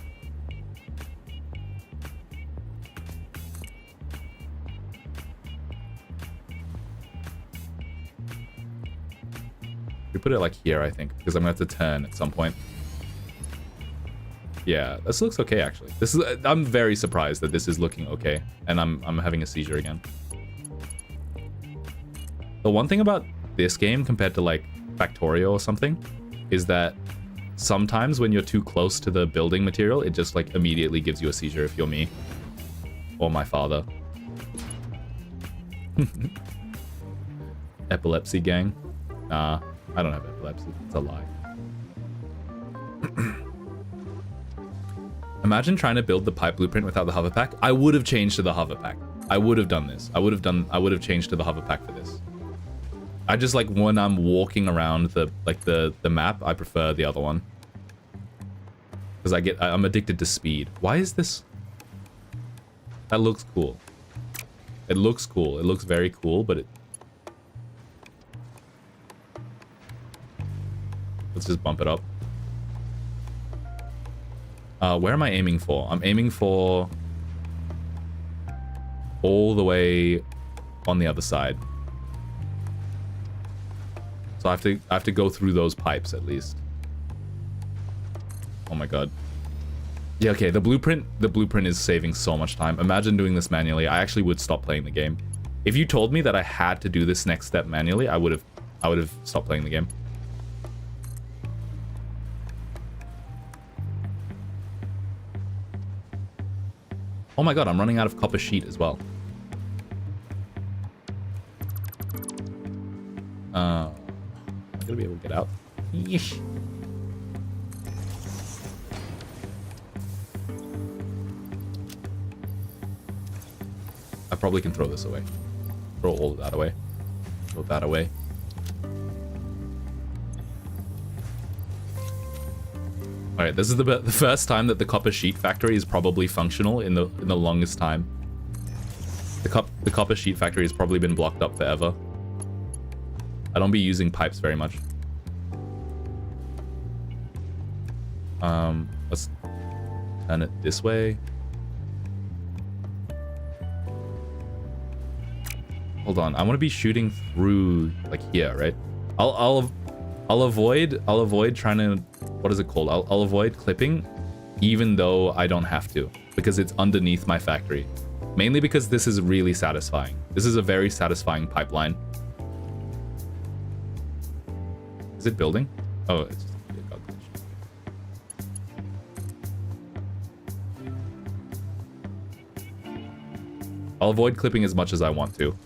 We put it like here, I think, because I'm gonna have to turn at some point. Yeah, this looks okay actually. This is I'm very surprised that this is looking okay, and I'm having a seizure again. The one thing about this game compared to like Factorio or something is that sometimes when you're too close to the building material, it just like immediately gives you a seizure if you're me or my father. Epilepsy gang? Nah, I don't have epilepsy. It's a lie. Imagine trying to build the pipe blueprint without the hover pack. I would have changed to the hover pack. I would have done this. I would have changed to the hover pack for this. I just like when I'm walking around the map, I prefer the other one. Because I'm addicted to speed. Why is this? That looks cool. It looks cool. It looks very cool, but it... Let's just bump it up. Where am I aiming for? I'm aiming for all the way on the other side. So I have to go through those pipes at least. Oh my god. Yeah, okay, the blueprint is saving so much time. Imagine doing this manually. I actually would stop playing the game. If you told me that I had to do this next step manually, I would have stopped playing the game. Oh my god, I'm running out of copper sheet as well. I'm gonna be able to get out. Yeesh. I probably can throw this away. Throw all of that away. Throw that away. Alright, this is the first time that the copper sheet factory is probably functional in the longest time. The copper sheet factory has probably been blocked up forever. I don't be using pipes very much. Let's turn it this way. Hold on, I want to be shooting through like here, right? I'll avoid trying to, what is it called? I'll avoid clipping, even though I don't have to, because it's underneath my factory. Mainly because this is really satisfying. This is a very satisfying pipeline. Is it building? Oh, it's just it got glitched. I'll avoid clipping as much as I want to.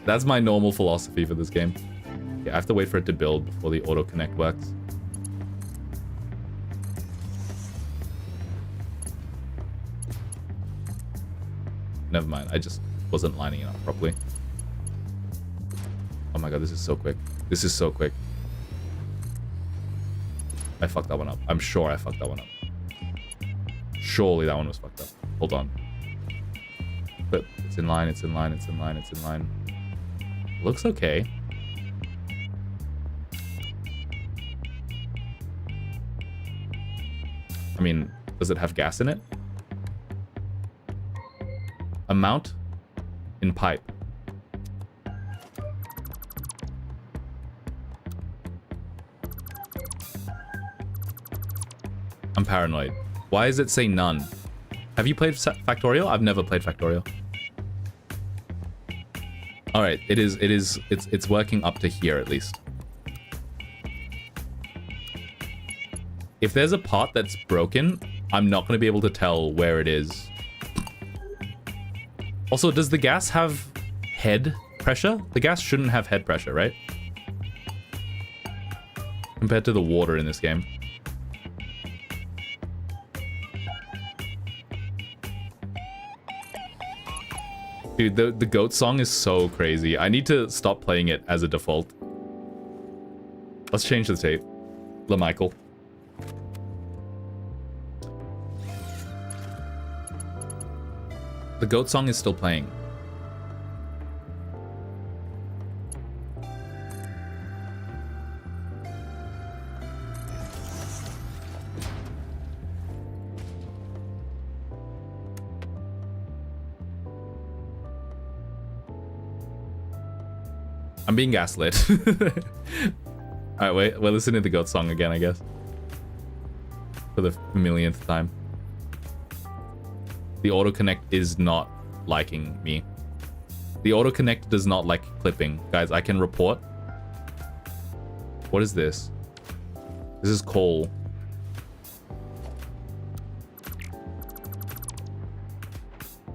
That's my normal philosophy for this game. Okay, I have to wait for it to build before the auto connect works. Never mind, I just wasn't lining it up properly. Oh my god, this is so quick. This is so quick. I fucked that one up. I'm sure I fucked that one up. Surely that one was fucked up. Hold on. But it's in line, it's in line, it's in line, it's in line. Looks okay. I mean, does it have gas in it? Amount in pipe. I'm paranoid. Why does it say none? Have you played Factorial? I've never played Factorial. All right, it's working up to here at least. If there's a part that's broken, I'm not going to be able to tell where it is. Also, does the gas have head pressure? The gas shouldn't have head pressure, right? Compared to the water in this game. Dude, the goat song is so crazy. I need to stop playing it as a default. Let's change the tape. LaMichael. The goat song is still playing. I'm being gaslit. Alright, wait, we're listening to the goat song again, I guess. For the millionth time. The autoconnect is not liking me. The autoconnect does not like clipping. Guys, I can report. What is this? This is coal.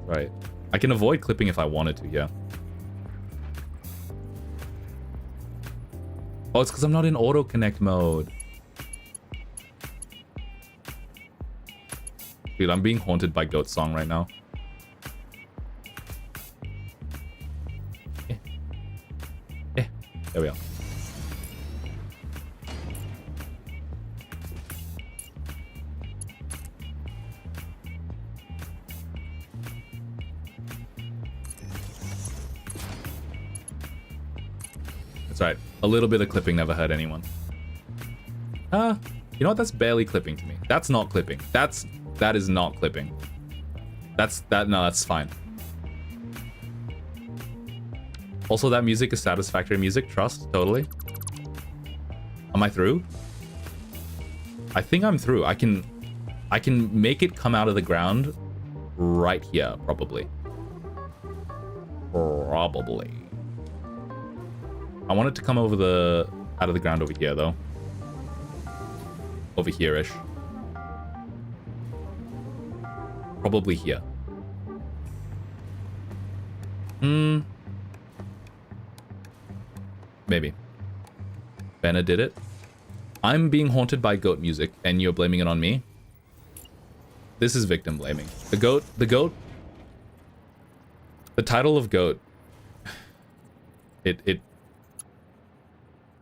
Right. I can avoid clipping if I wanted to, yeah. Oh, it's because I'm not in autoconnect mode. Dude, I'm being haunted by Goat Song right now. There we are. That's right. A little bit of clipping never hurt anyone. You know what? That's barely clipping to me. That's not clipping. That is not clipping. No, that's fine. Also, that music is Satisfactory music. Trust, totally. Am I through? I think I'm through. I can make it come out of the ground right here, probably. Probably. I want it to come out of the ground over here, though. Over here-ish. Probably here. Maybe. Benna did it. I'm being haunted by goat music, and you're blaming it on me? This is victim blaming. The goat... The title of goat...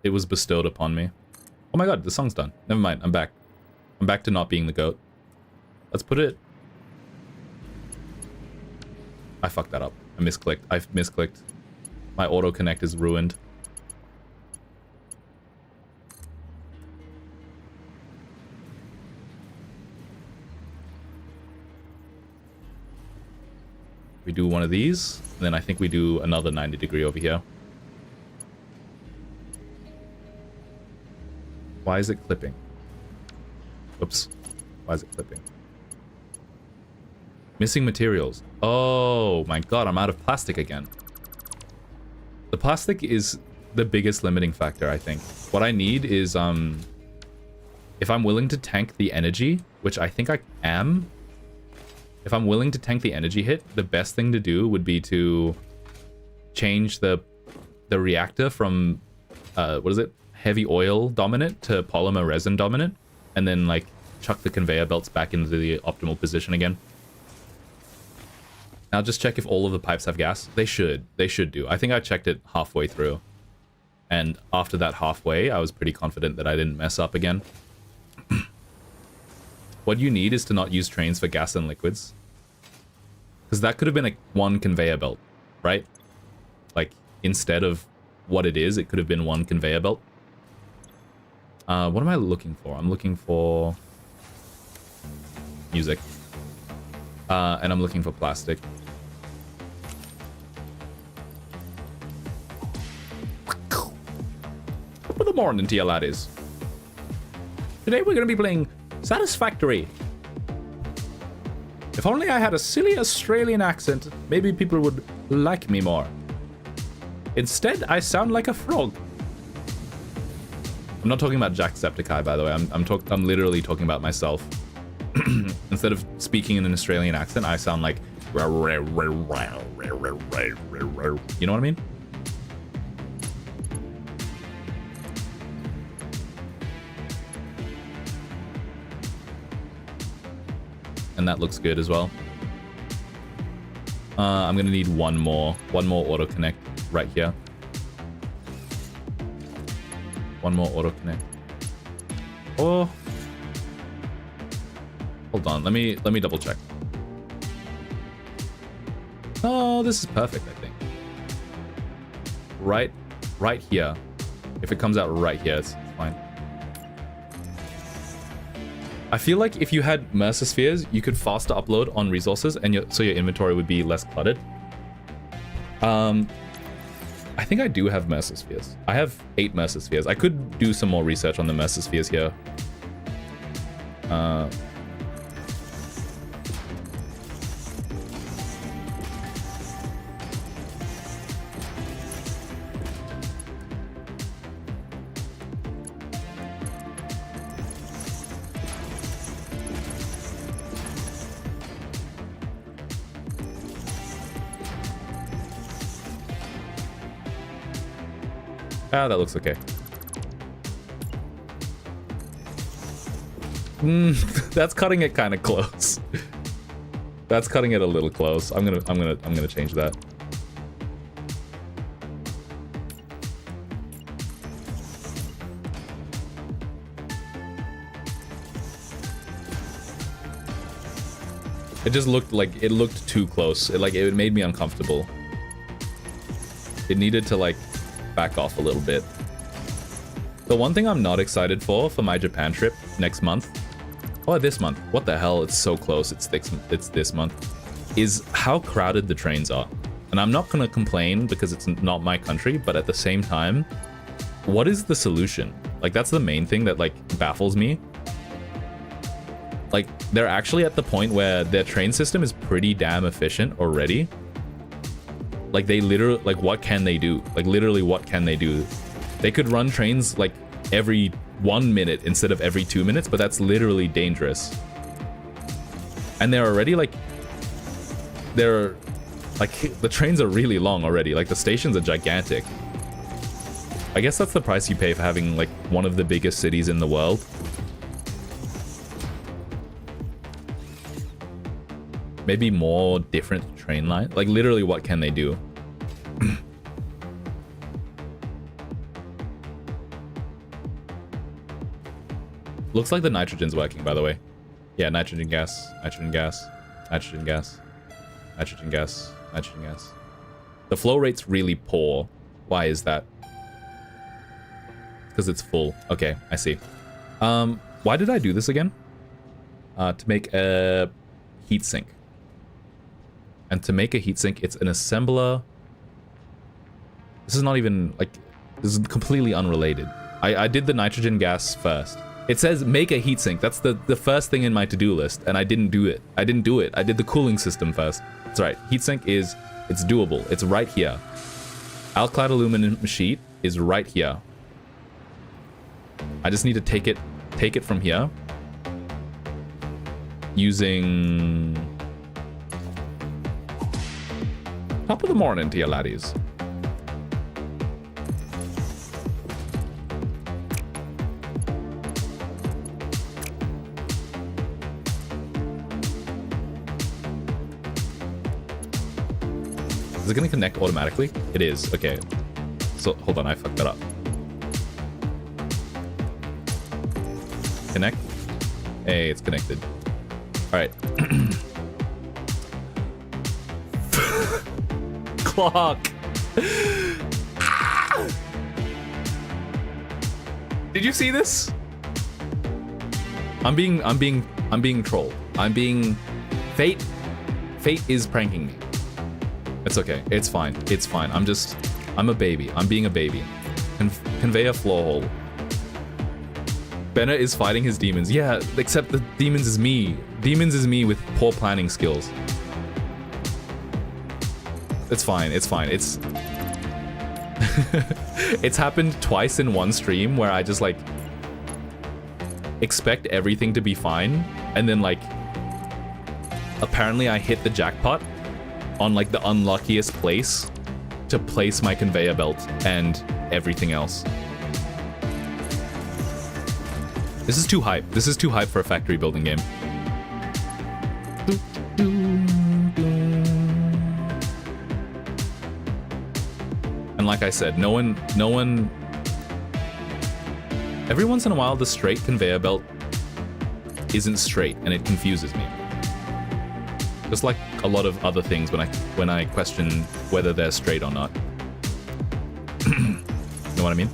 It was bestowed upon me. Oh my god, the song's done. Never mind, I'm back. I'm back to not being the goat. Let's put it... I fucked that up. I misclicked. My auto connect is ruined. We do one of these, and then I think we do another 90 degree over here. Why is it clipping? Oops. Why is it clipping? Missing materials. Oh my god, I'm out of plastic again. The plastic is the biggest limiting factor, I think. What I need is, if I'm willing to tank the energy, which I think I am, if I'm willing to tank the energy hit, the best thing to do would be to change the reactor from, what is it? Heavy oil dominant to polymer resin dominant, and then like chuck the conveyor belts back into the optimal position again. Now just check if all of the pipes have gas. They should do. I think I checked it halfway through, and after that halfway I was pretty confident that I didn't mess up again. What you need is to not use trains for gas and liquids. Because that could have been one conveyor belt, right? Like, instead of what it is, it could have been one conveyor belt. What am I looking for? I'm looking for music. And I'm looking for plastic. Good morning to you laddies. Today we're going to be playing Satisfactory. If only I had a silly Australian accent, maybe people would like me more. Instead, I sound like a frog. I'm not talking about Jacksepticeye, by the way. I'm literally talking about myself. Instead of speaking in an Australian accent, I sound like... You know what I mean? And that looks good as well. I'm gonna need one more auto connect right here. One more auto connect. Oh, hold on. Let me double check. Oh, this is perfect. I think. Right here. If it comes out right here, it's fine. I feel like if you had Mercer spheres, you could faster upload on resources, and so your inventory would be less cluttered. I think I do have Mercer spheres. I have 8 Mercer spheres. I could do some more research on the Mercer spheres here. Ah, that looks okay. That's cutting it kind of close. That's cutting it a little close. I'm gonna change that. It just looked like it looked too close. It made me uncomfortable. It needed to like back off a little bit. The one thing I'm not excited for my Japan trip next month, or this month, what the hell, it's so close, it's this month, is how crowded the trains are. And I'm not gonna complain because it's not my country, but at the same time, what is the solution? Like, that's the main thing that like baffles me. Like, they're actually at the point where their train system is pretty damn efficient already. Like, they literally, like, what can they do? Like, literally, what can they do? They could run trains, like, every 1 minute instead of every 2 minutes, but that's literally dangerous. And they're already, like, the trains are really long already. Like, the stations are gigantic. I guess that's the price you pay for having, like, one of the biggest cities in the world. Maybe more different train line. Like, literally, what can they do? Looks like the nitrogen's working, by the way. Yeah, nitrogen gas, nitrogen gas, nitrogen gas, nitrogen gas, nitrogen gas. The flow rate's really poor. Why is that? Because it's full. Okay, I see. Why did I do this again? To make a heatsink. And to make a heatsink, it's an assembler. This is not even, like, this is completely unrelated. I did the nitrogen gas first. It says make a heatsink. That's the first thing in my to-do list, and I didn't do it. I didn't do it. I did the cooling system first. That's right. Heatsink it's doable. It's right here. Alclad aluminum sheet is right here. I just need to take it from here. Using... Top of the morning to you laddies. Is it gonna connect automatically? It is, okay. So, hold on, I fucked that up. Connect. Hey, it's connected. All right. Clock. Did you see this? I'm being trolled. Fate is pranking me. It's okay. It's fine. It's fine. I'm a baby. I'm being a baby. Convey a floor hole. Bennett is fighting his demons. Yeah, except the demons is me. Demons is me with poor planning skills. It's fine. It's fine. It's it's happened twice in one stream where I just like expect everything to be fine, and then like apparently I hit the jackpot on like the unluckiest place to place my conveyor belt and everything else. This is too hype. This is too hype for a factory building game. And like I said, no one... Every once in a while, the straight conveyor belt isn't straight, and it confuses me. Just like a lot of other things when I question whether they're straight or not. You know what I mean?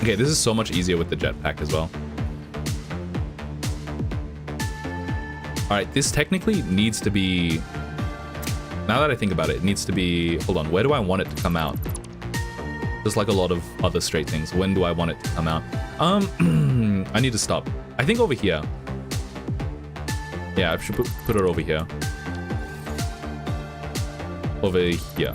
Okay, this is so much easier with the jetpack as well. Alright, this technically needs to be... Now that I think about it, it needs to be... Hold on, where do I want it to come out? Just like a lot of other straight things. When do I want it to come out? I need to stop. I think over here. Yeah, I should put it over here. Over here.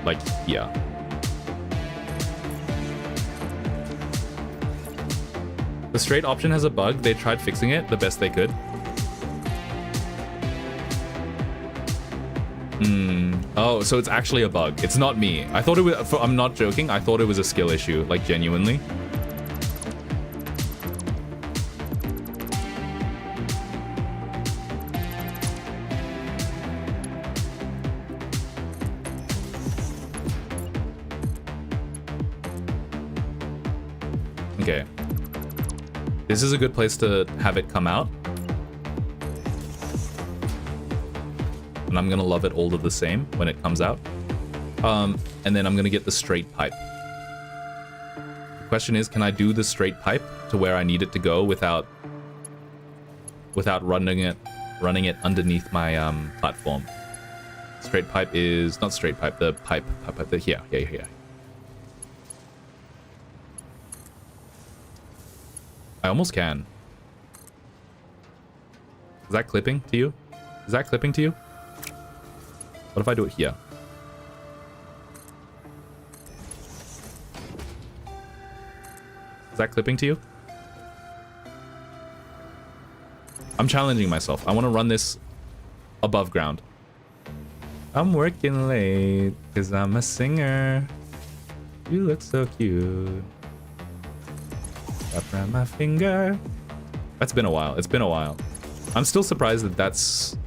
Like here. The straight option has a bug. They tried fixing it the best they could. Oh, so it's actually a bug. It's not me. I thought it was... I'm not joking. I thought it was a skill issue, like genuinely. Okay. This is a good place to have it come out. And I'm gonna love it all of the same when it comes out. And then I'm gonna get the straight pipe. The question is, can I do the straight pipe to where I need it to go without running it underneath my platform? Straight pipe is not straight pipe. The pipe. Here. I almost can. Is that clipping to you? Is that clipping to you? What if I do it here? Is that clipping to you? I'm challenging myself. I want to run this above ground. I'm working late because I'm a singer. You look so cute. Up around my finger. That's been a while. It's been a while. I'm still surprised that that's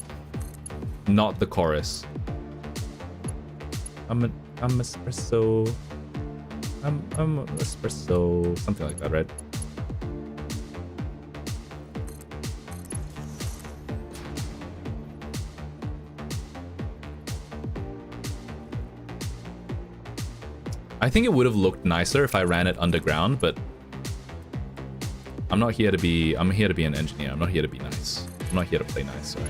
not the chorus. I'm espresso. I'm espresso. Something like that, right? I think it would have looked nicer if I ran it underground, but I'm here to be an engineer. I'm not here to be nice. I'm not here to play nice, sorry.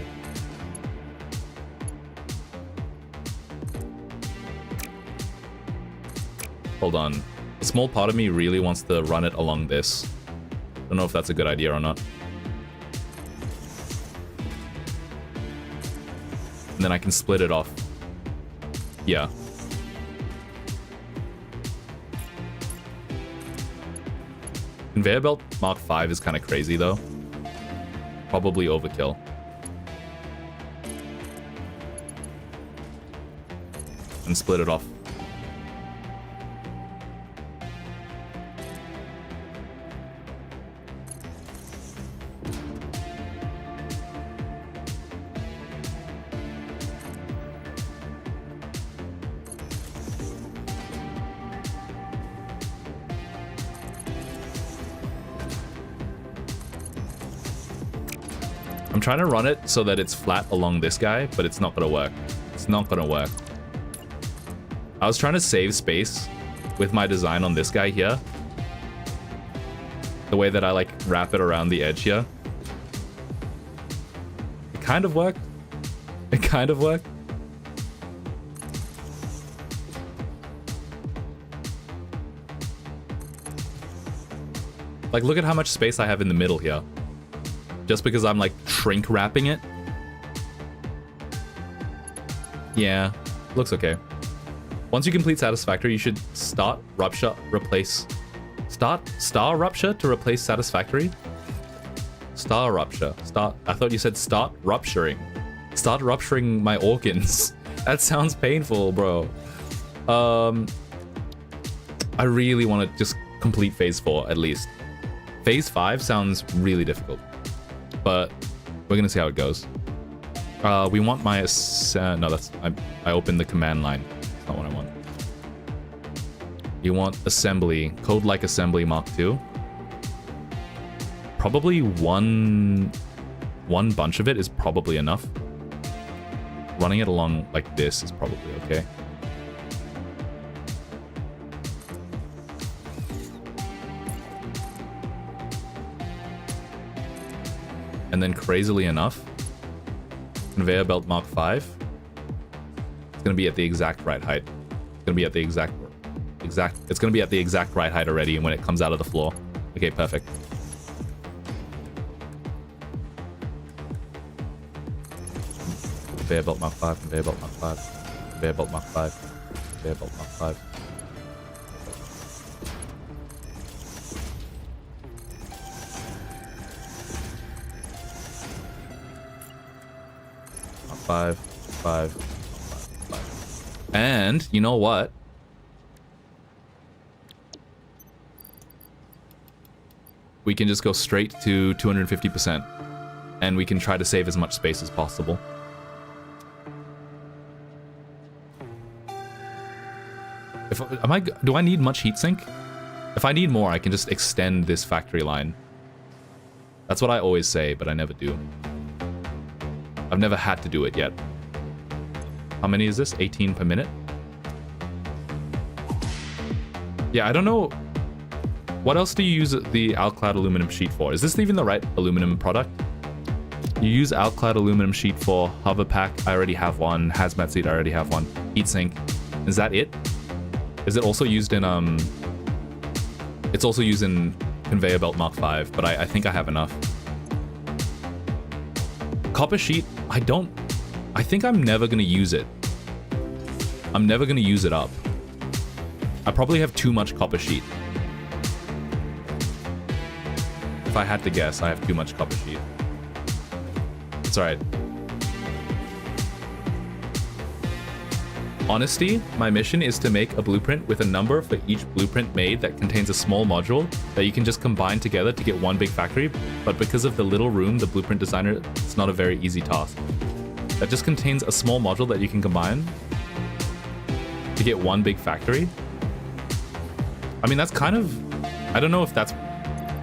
Hold on. A small part of me really wants to run it along this. Don't know if that's a good idea or not. And then I can split it off. Yeah. Conveyor belt Mark 5 is kind of crazy though. Probably overkill. And split it off. I'm trying to run it so that it's flat along this guy, but it's not gonna work. It's not gonna work. I was trying to save space with my design on this guy here. The way that I like wrap it around the edge here. It kind of worked. It kind of worked. Like, look at how much space I have in the middle here. Just because I'm like shrink wrapping it. Yeah, looks okay. Once you complete Satisfactory, you should start Rupture, replace... Start Star Rupture to replace Satisfactory? Star Rupture. Start... I thought you said start rupturing. Start rupturing my organs. That sounds painful, bro. I really want to just complete Phase 4, at least. Phase 5 sounds really difficult. But we're gonna see how it goes. We want my... no, that's... I opened the command line. That's not what I want. You want assembly. Code-like assembly Mark II. Probably one bunch of it is probably enough. Running it along like this is probably okay. And then crazily enough, conveyor belt Mark V, it's gonna be at the exact right height. It's gonna be at the exact, it's gonna be at the exact right height already when it comes out of the floor. Okay, perfect. Conveyor belt Mark V, conveyor belt Mark V, conveyor belt Mark V, conveyor belt Mark V. Five. And you know what? We can just go straight to 250%. And we can try to save as much space as possible. Do I need much heatsink? If I need more, I can just extend this factory line. That's what I always say, but I never do. I've never had to do it yet. How many is this? 18 per minute? Yeah, I don't know. What else do you use the Alclad aluminum sheet for? Is this even the right aluminum product? You use Alclad aluminum sheet for hover pack. I already have one. Hazmat suit, I already have one. Heatsink. Is that it? Is it also used in, It's also used in conveyor belt Mark V, but I think I have enough. Copper sheet, I think I'm never gonna use it. I'm never gonna use it up. I probably have too much copper sheet. If I had to guess, I have too much copper sheet. It's alright. Honesty, my mission is to make a blueprint with a number for each blueprint made that contains a small module that you can just combine together to get one big factory, but because of the little room, the blueprint designer, it's not a very easy task. That just contains a small module that you can combine to get one big factory. I mean, that's kind of... I don't know if that's...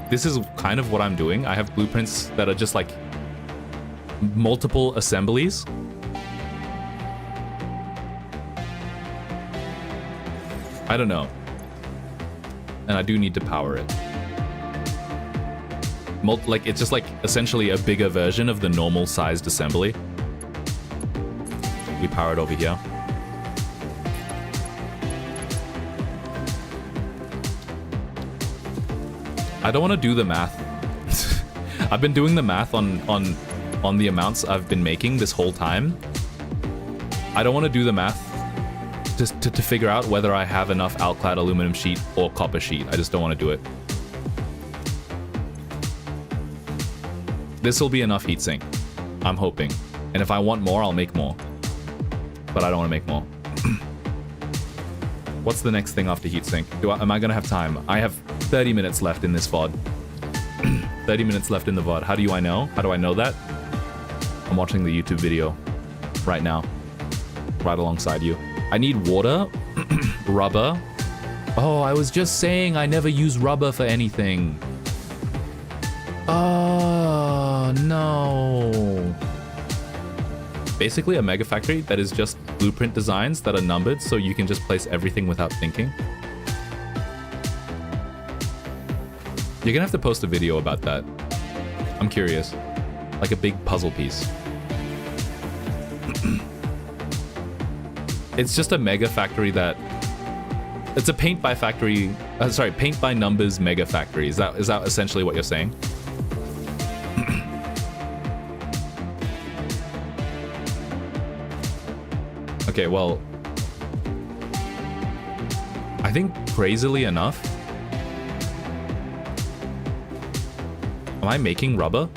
This is kind of what I'm doing. I have blueprints that are just like multiple assemblies. I don't know. And I do need to power it. Like, it's just like essentially a bigger version of the normal sized assembly. We power it over here. I don't want to do the math. I've been doing the math on the amounts I've been making this whole time. I don't want to do the math just to figure out whether I have enough Alclad aluminum sheet or copper sheet. I just don't want to do it. This will be enough heatsink, I'm hoping. And if I want more, I'll make more. But I don't want to make more. What's the next thing after heatsink? Am I going to have time? I have 30 minutes left in this VOD. 30 minutes left in the VOD. How do I know? How do I know that? I'm watching the YouTube video right now. Right alongside you. I need water, rubber. Oh, I was just saying I never use rubber for anything. Oh. Oh no. Basically a mega factory that is just blueprint designs that are numbered so you can just place everything without thinking. You're gonna have to post a video about that. I'm curious. Like a big puzzle piece. It's just a mega factory that... It's a paint by factory... sorry, paint by numbers mega factory. Is that essentially what you're saying? Okay, well... I think crazily enough... Am I making rubber?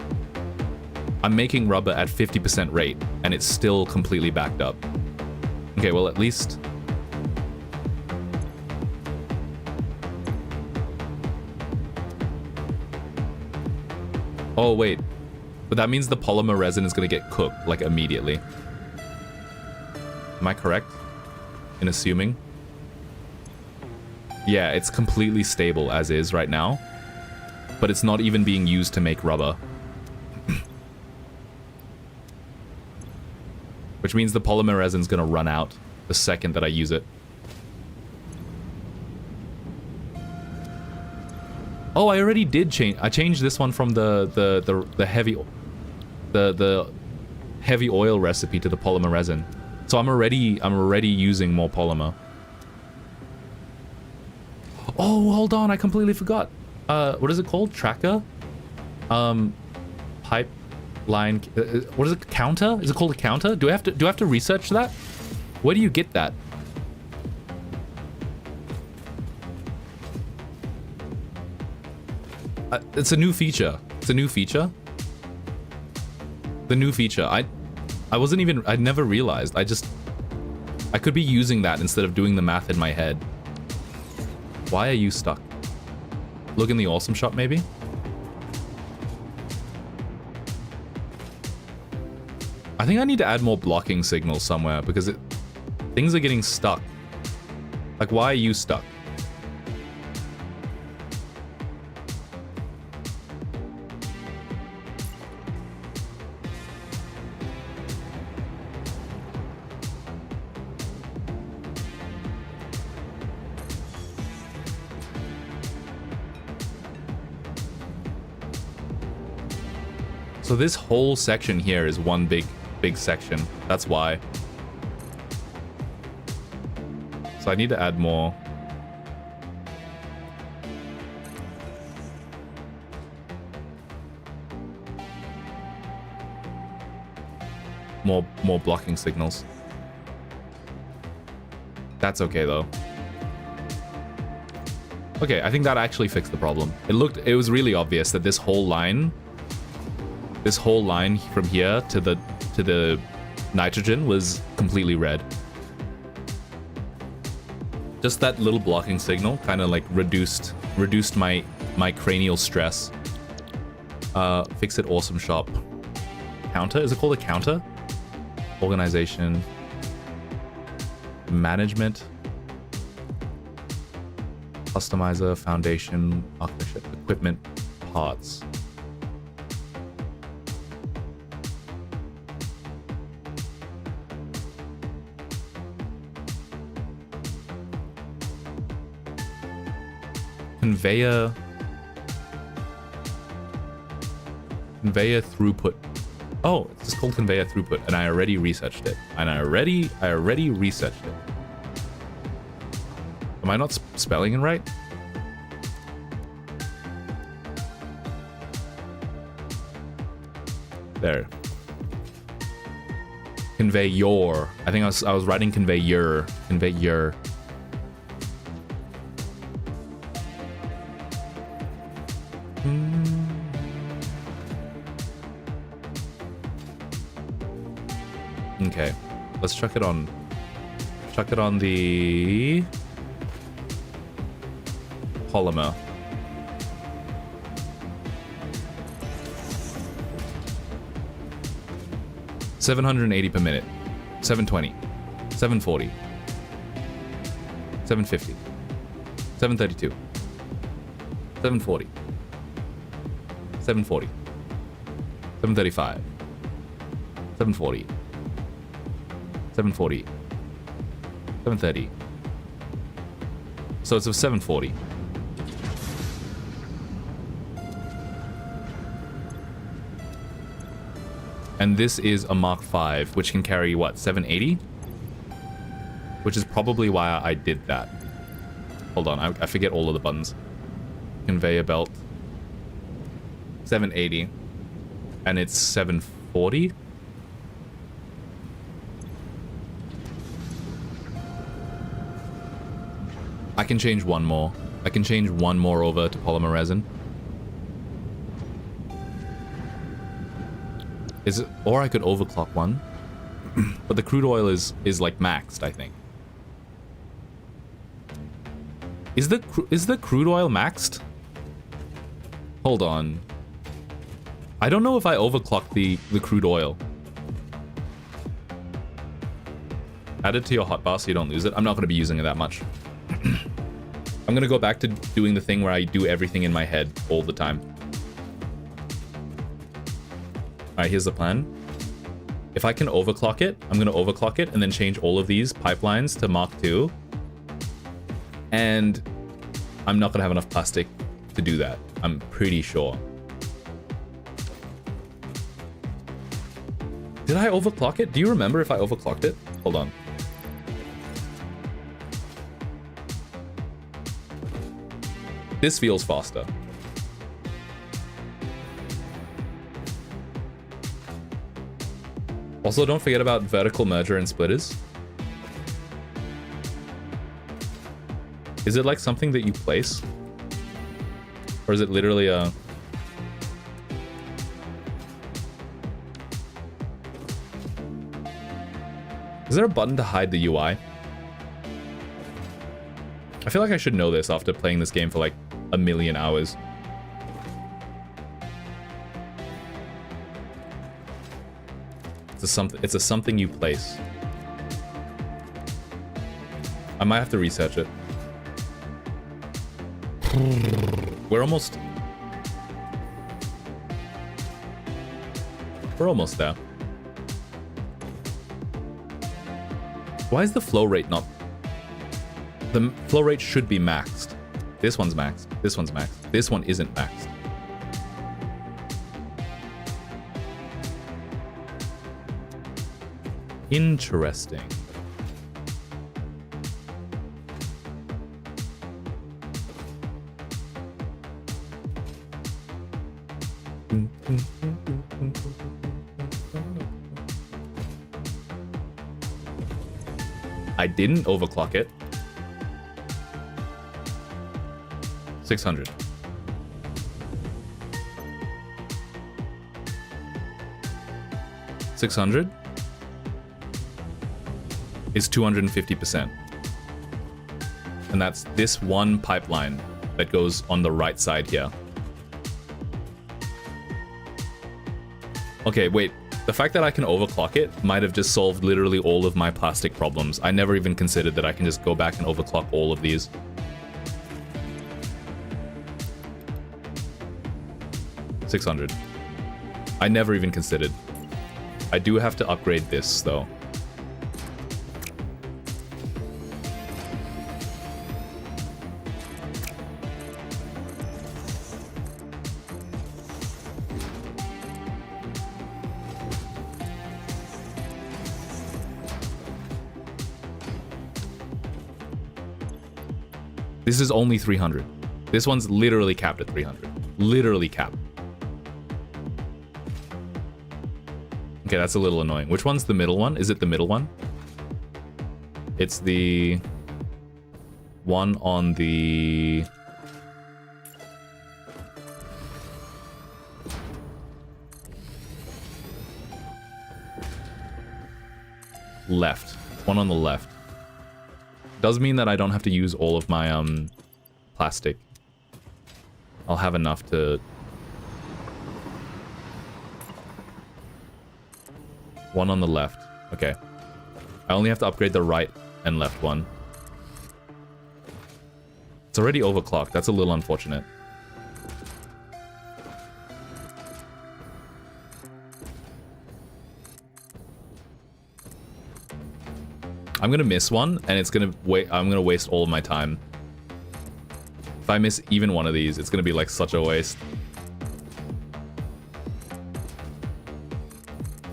I'm making rubber at 50% rate, and it's still completely backed up. Okay, well, at least... Oh, wait. But that means the polymer resin is going to get cooked, like, immediately. Am I correct in assuming? Yeah, it's completely stable as is right now. But it's not even being used to make rubber. Which means the polymer resin's gonna run out the second that I use it. Oh, I already did change. I changed this one from the heavy oil recipe to the polymer resin. So I'm already using more polymer. Oh, hold on, I completely forgot. What is it called? Tracker? Pipeline. What is it? Counter? Is it called a counter? Do I have to research that? Where do you get that? It's a new feature. It's a new feature. The new feature. I wasn't even. I never realized. I could be using that instead of doing the math in my head. Why are you stuck? Look in the awesome shop, maybe? I think I need to add more blocking signals somewhere because things are getting stuck. Like, why are you stuck? So this whole section here is one big section. That's why. So I need to add more. More blocking signals. That's okay though. Okay, I think that actually fixed the problem. It was really obvious that this whole line from here to the nitrogen was completely red. Just that little blocking signal kind of like reduced my cranial stress. Fix it awesome shop. Counter? Is it called a counter? Organization. Management. Customizer, foundation, architecture, equipment, parts. Conveyor throughput. Oh, it's just called conveyor throughput, and I already researched it. I already researched it. Am I not spelling it right? There. Conveyor. I think I was writing conveyor. Conveyor. Okay, let's chuck it on. Chuck it on the polymer. $780 per minute. 720. 740. 750. 732. 740. 740. 735. 740. 740. 730. So it's a 740. And this is a Mark V, which can carry, what, 780? Which is probably why I did that. Hold on, I forget all of the buttons. Conveyor belt. 780. And it's 740? I can change one more. I can change one more over to polymer resin. Is it, or I could overclock one. But the crude oil is like maxed, I think. Is the crude oil maxed? Hold on. I don't know if I overclocked the crude oil. Add it to your hotbar so you don't lose it. I'm not going to be using it that much. I'm going to go back to doing the thing where I do everything in my head all the time. Alright, here's the plan. If I can overclock it, I'm going to overclock it and then change all of these pipelines to Mark II. And I'm not going to have enough plastic to do that. I'm pretty sure. Did I overclock it? Do you remember if I overclocked it? Hold on. This feels faster. Also, don't forget about vertical merger and splitters. Is it like something that you place? Or is it literally a... Is there a button to hide the UI? I feel like I should know this after playing this game for like a million hours. It's a something you place. I might have to research it. We're almost there. Why is the flow rate not... The flow rate should be maxed. This one's maxed. This one's maxed. This one isn't maxed. Interesting. I didn't overclock it. 600. $600 is 250%. And that's this one pipeline that goes on the right side here. Okay, wait. The fact that I can overclock it might have just solved literally all of my plastic problems. I never even considered that I can just go back and overclock all of these. $600. I never even considered. I do have to upgrade this, though. This is only 300. This one's literally capped at 300. Literally capped. Okay, that's a little annoying. Which one's the middle one? Is it the middle one? It's the one on the... left. One on the left. Does mean that I don't have to use all of my plastic. I'll have enough to... One on the left. Okay. I only have to upgrade the right and left one. It's already overclocked. That's a little unfortunate. I'm gonna miss one, and it's gonna I'm gonna waste all of my time. If I miss even one of these, it's gonna be like such a waste.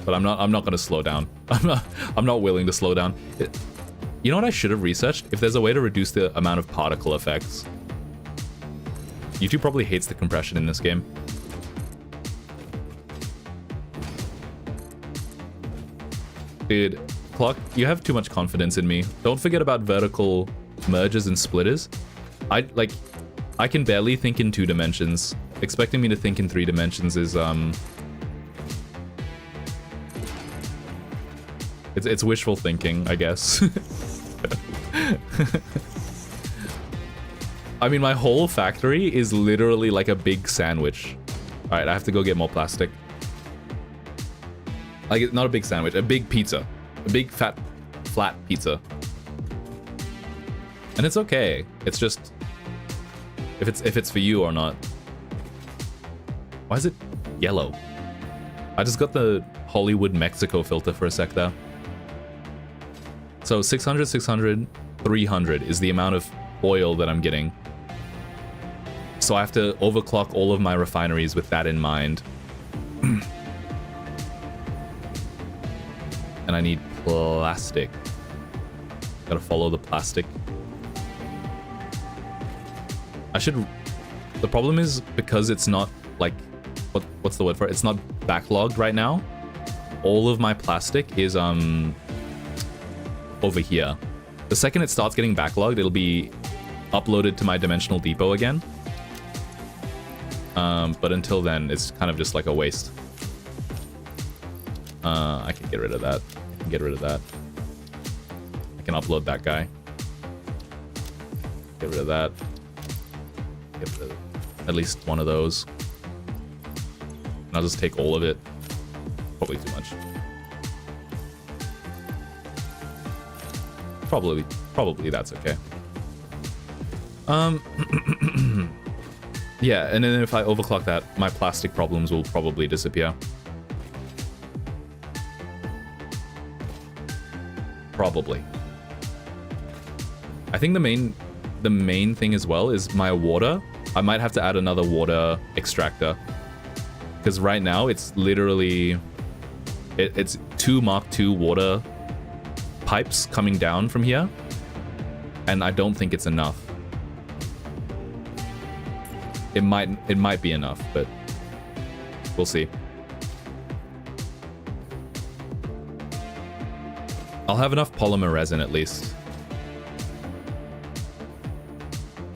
But I'm not gonna slow down. I'm not willing to slow down. You know what I should have researched? If there's a way to reduce the amount of particle effects. YouTube probably hates the compression in this game. Dude, Clock, you have too much confidence in me. Don't forget about vertical merges and splitters. I can barely think in 2 dimensions. Expecting me to think in 3 dimensions is it's wishful thinking, I guess. I mean, my whole factory is literally like a big sandwich. All right, I have to go get more plastic. Like, not a big sandwich, a big pizza. A big, fat, flat pizza. And it's okay. It's just... If it's for you or not. Why is it yellow? I just got the Hollywood Mexico filter for a sec there. So 600, 600, 300 is the amount of oil that I'm getting. So I have to overclock all of my refineries with that in mind. And I need plastic. Gotta follow the plastic. I should... The problem is, because it's not, like... What's the word for it? It's not backlogged right now. All of my plastic is, over here. The second it starts getting backlogged, it'll be uploaded to my dimensional depot again. But until then, it's kind of just like a waste. I can get rid of that. I can get rid of that. I can upload that guy. Get rid of that. Get rid of at least one of those. And I'll just take all of it. Probably too much. Probably that's okay. Yeah, and then if I overclock that, my plastic problems will probably disappear. Probably. I think the main thing as well is my water. I might have to add another water extractor. Because right now it's literally... It's 2 Mark II water pipes coming down from here. And I don't think it's enough. It might be enough, but we'll see. I'll have enough polymer resin at least.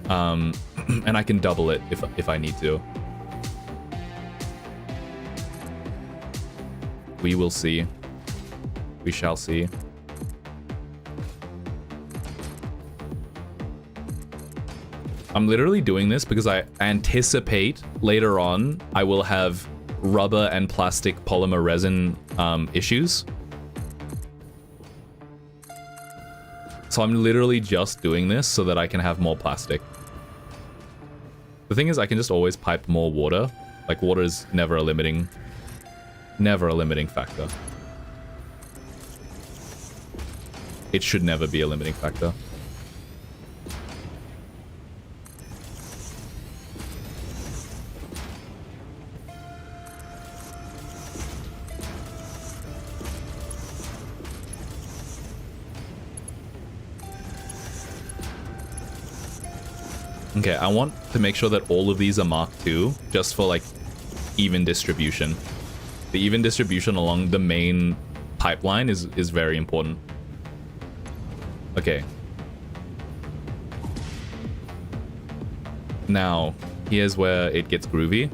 And I can double it if I need to. We will see. We shall see. I'm literally doing this because I anticipate later on I will have rubber and plastic polymer resin issues. So I'm literally just doing this so that I can have more plastic. The thing is, I can just always pipe more water. Like, water is never a limiting factor. It should never be a limiting factor. Okay, I want to make sure that all of these are Mark II, just for, like, even distribution. The even distribution along the main pipeline is very important. Okay. Now, here's where it gets groovy.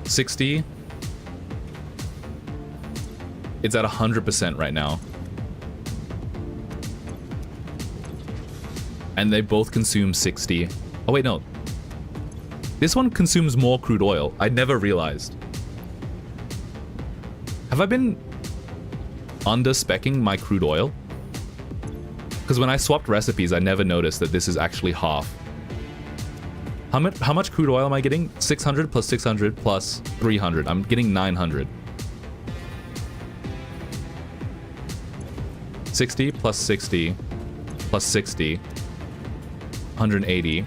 60. It's at 100% right now. And they both consume 60. Oh wait, no. This one consumes more crude oil. I never realized. Have I been under-speccing my crude oil? Because when I swapped recipes, I never noticed that this is actually half. How much crude oil am I getting? 600 plus 600 plus 300. I'm getting 900. 60 plus 60 plus 60, 180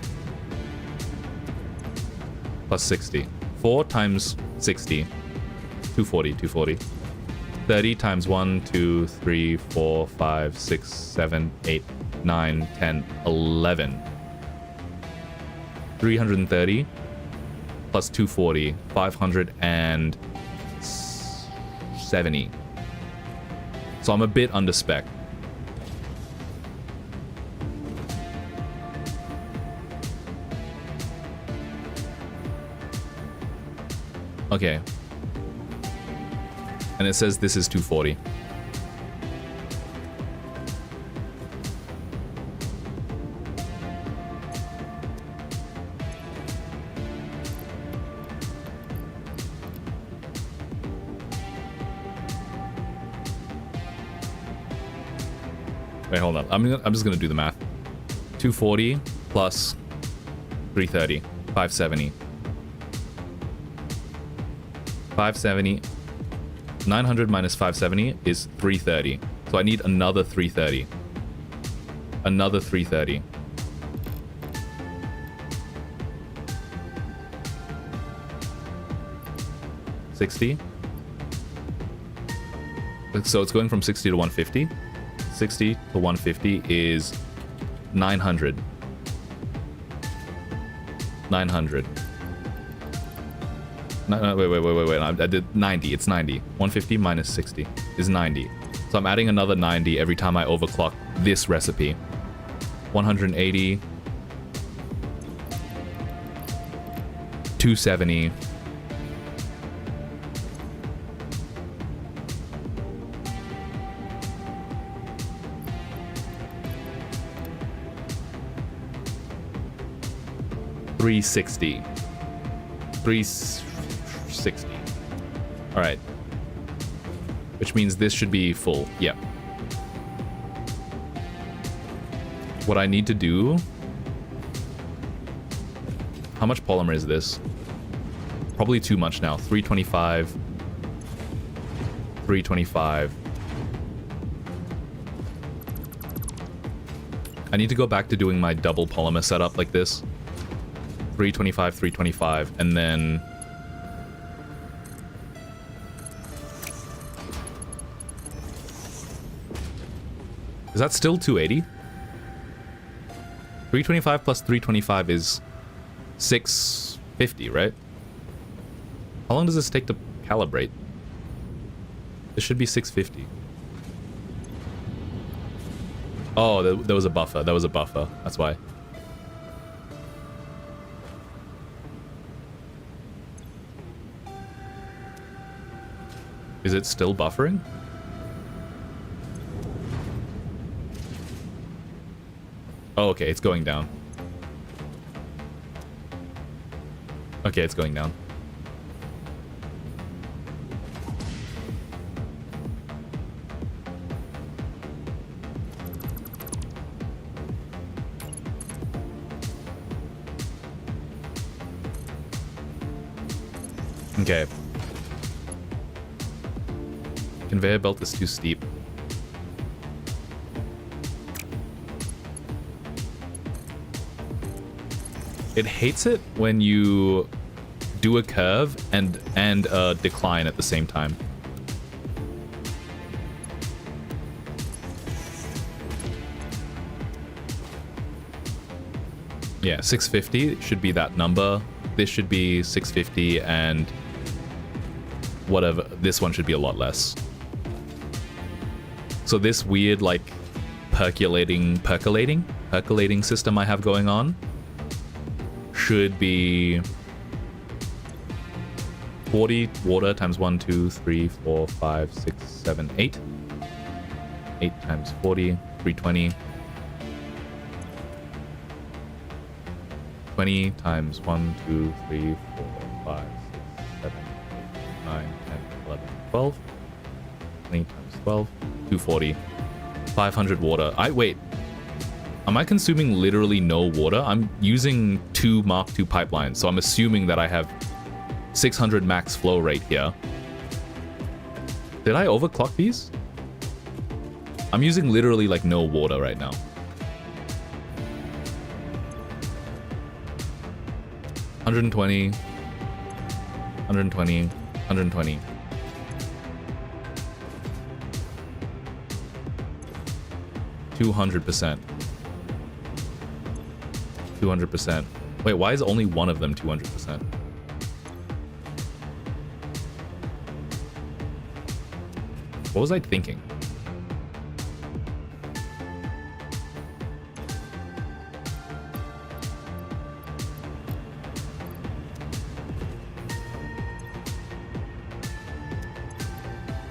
plus 60. 4 times 60, 240, 240. 30 times 1, 2, 3, 4, 5, 6, 7, 8, 9, 10, 11. 330 plus 240, 570. So I'm a bit under spec. Okay. And it says this is 240. Wait, hold on. I'm just gonna do the math. 240 plus 330, 570. 570. 900 minus 570 is 330. So I need another 330. Another 330. $60. So it's going from 60 to 150. 60 to 150 is 900. 900. No, wait. I did 90. It's 90. 150 minus 60 is 90. So I'm adding another 90 every time I overclock this recipe. 180. 270. $360. 360. All right. Which means this should be full. Yep. What I need to do... How much polymer is this? Probably too much now. 325. 325. I need to go back to doing my double polymer setup like this. 325, 325, and then... Is that still 280? 325 plus 325 is 650, right? How long does this take to calibrate? This should be 650. Oh, there was a buffer. There was a buffer. That's why. Is it still buffering? Oh, okay, it's going down. Okay, it's going down. Okay. Conveyor belt is too steep. It hates it when you do a curve and a decline at the same time. Yeah, 650 should be that number. This should be 650 and whatever. This one should be a lot less. So this weird, like, percolating system I have going on should be 40 water times 1, 2, 3, 4, 5, 6, 7, 8. 8 times 40, 320. 20 times 1, 2, 3, 4, 5, 6, 7, 8, 9, 10, 11, 12. 20 times 12. 240. 500 water. Wait. Am I consuming literally no water? I'm using 2 Mark II pipelines, so I'm assuming that I have 600 max flow rate here. Did I overclock these? I'm using literally like no water right now. $120, $120, $120. $200%. 200%. Wait, why is only one of them 200%? What was I thinking?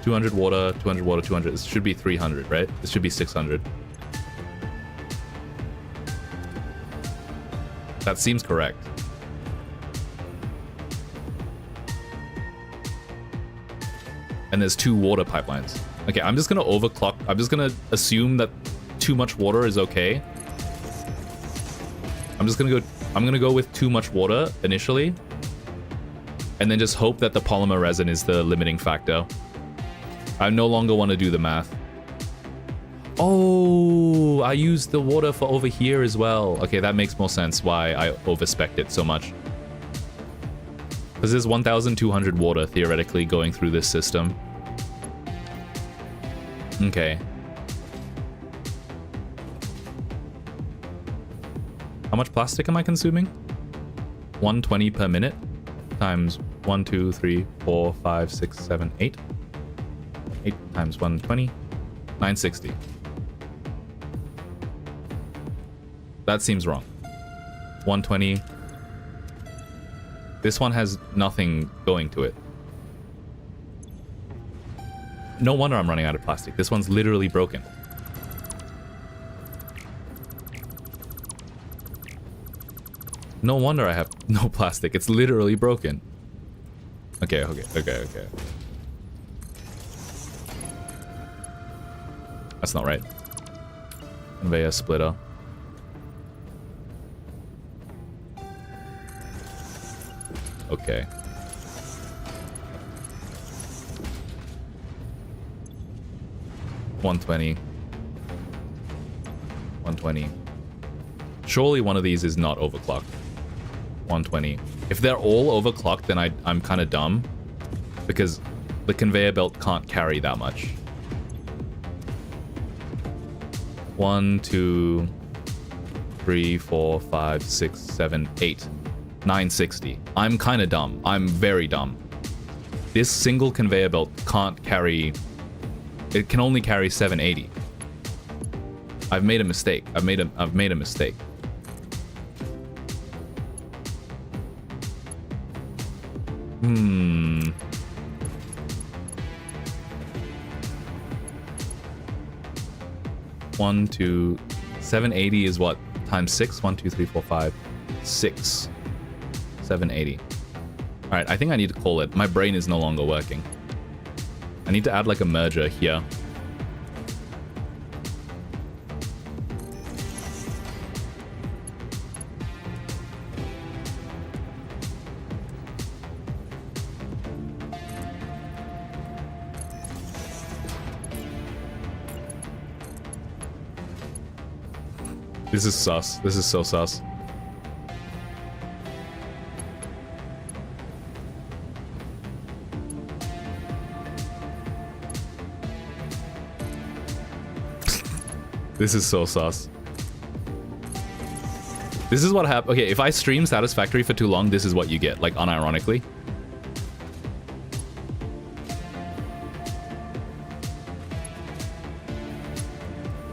$200 water, 200 water, 200. This should be 300, right? This should be 600. That seems correct. And there's 2 water pipelines. Okay, I'm just gonna overclock. I'm just gonna assume that too much water is okay. I'm gonna go with too much water initially. And then just hope that the polymer resin is the limiting factor. I no longer want to do the math. Oh, I used the water for over here as well. Okay, that makes more sense why I overspec'd it so much. Because there's 1,200 water theoretically going through this system. Okay. How much plastic am I consuming? 120 per minute times 1, 2, 3, 4, 5, 6, 7, 8. 8 times 120, 960. That seems wrong. 120. This one has nothing going to it. No wonder I'm running out of plastic. This one's literally broken. No wonder I have no plastic. It's literally broken. Okay. That's not right. Conveyor splitter. Okay. $120. $120. Surely one of these is not overclocked. $120. If they're all overclocked, then I'm kind of dumb. Because the conveyor belt can't carry that much. 1, 2, 3, 4, 5, 6, 7, 8. 960. I'm kind of dumb. I'm very dumb. This single conveyor belt can't carry... It can only carry 780. I've made a mistake. I've made a mistake. One, two, 780 is what? Times 6? 1, 2, 3, 4, 5, 6. 780. Alright, I think I need to call it. My brain is no longer working. I need to add like a merger here. This is sus. This is so sus. This is so sus. This is what happens. Okay, if I stream Satisfactory for too long, this is what you get, like unironically.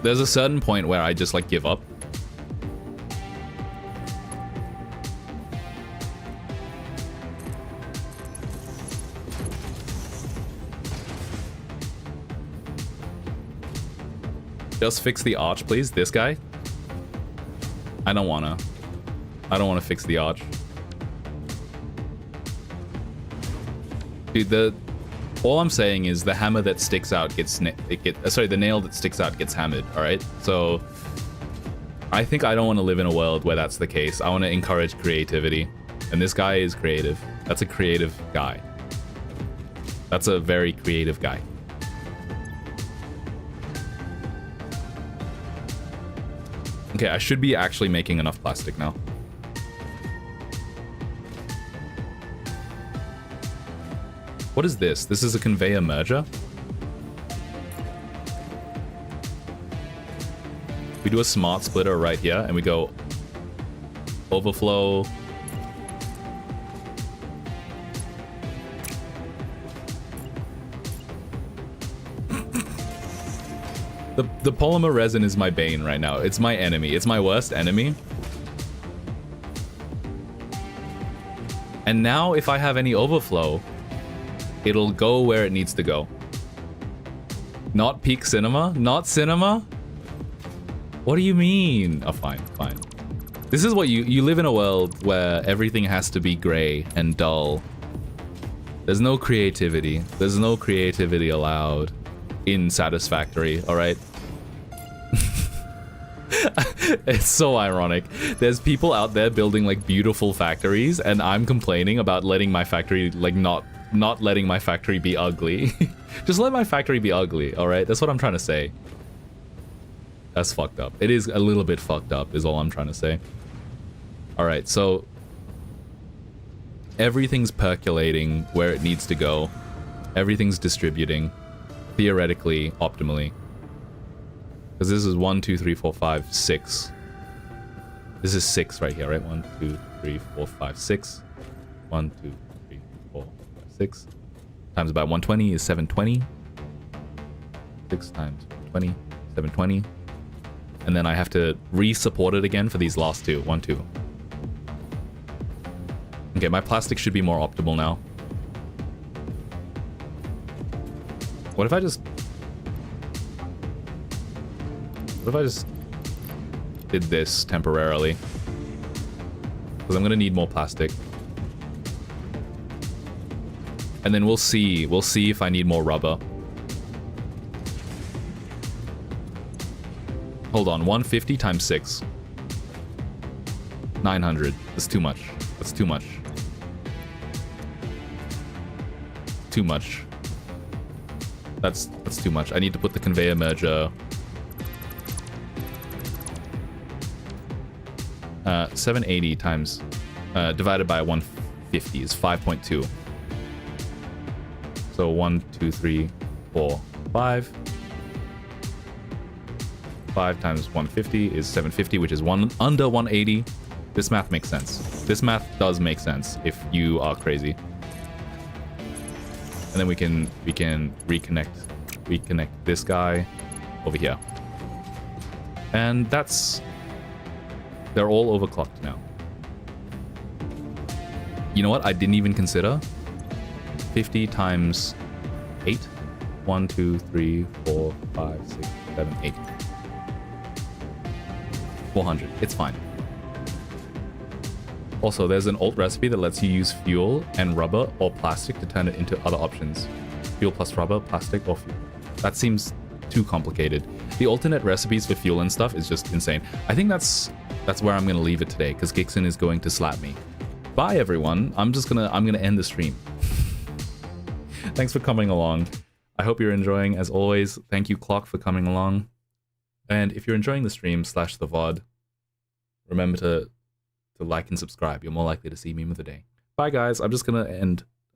There's a certain point where I just like give up. Just fix the arch, please. This guy. I don't wanna fix the arch. Dude, all I'm saying is the hammer that sticks out the nail that sticks out gets hammered, alright? So I think I don't want to live in a world where that's the case. I want to encourage creativity. And this guy is creative. That's a creative guy. That's a very creative guy. Okay, I should be actually making enough plastic now. What is this? This is a conveyor merger? We do a smart splitter right here, and we go overflow. The polymer resin is my bane right now. It's my enemy. It's my worst enemy. And now if I have any overflow, it'll go where it needs to go. Not peak cinema? Not cinema? What do you mean? Oh, fine, fine. This is what you live in a world where everything has to be gray and dull. There's no creativity. There's no creativity allowed in Satisfactory, all right? It's so ironic. There's people out there building like beautiful factories, and I'm complaining about letting my factory like not letting my factory be ugly. Just let my factory be ugly, all right? That's what I'm trying to say. That's fucked up. It is a little bit fucked up is all I'm trying to say. All right, so everything's percolating where it needs to go. Everything's distributing theoretically optimally. Because this is 1, 2, 3, 4, 5, 6. This is 6 right here, right? 1, 2, 3, 4, 5, 6. 1, 2, 3, 4, 5, 6. Times about 120 is 720. 6 times 20, 720. And then I have to re-support it again for these last two. 1, 2. Okay, my plastic should be more optimal now. What if I just did this temporarily? Because I'm gonna need more plastic. And then we'll see if I need more rubber. Hold on, 150 times 6. 900. That's too much. That's too much. Too much. That's too much. I need to put the conveyor merger. 780 times divided by 150 is 5.2. So 1, 2, 3, 4, 5. 5 times 150 is 750, which is under 180. This math makes sense. This math does make sense if you are crazy. And then we can reconnect this guy over here. And they're all overclocked now. You know what? I didn't even consider 50 times 8. 1, 2, 3, 4, 5, 6, 7, 8. 400. It's fine. Also, there's an alt recipe that lets you use fuel and rubber or plastic to turn it into other options. Fuel plus rubber, plastic, or fuel. That seems too complicated. The alternate recipes for fuel and stuff is just insane. I think that's where I'm gonna leave it today, because Gixon is going to slap me. Bye everyone. I'm gonna end the stream. Thanks for coming along. I hope you're enjoying. As always, thank you Clock for coming along. And if you're enjoying the stream / the VOD, remember to like and subscribe. You're more likely to see Meme of the Day. Bye guys. I'm just gonna end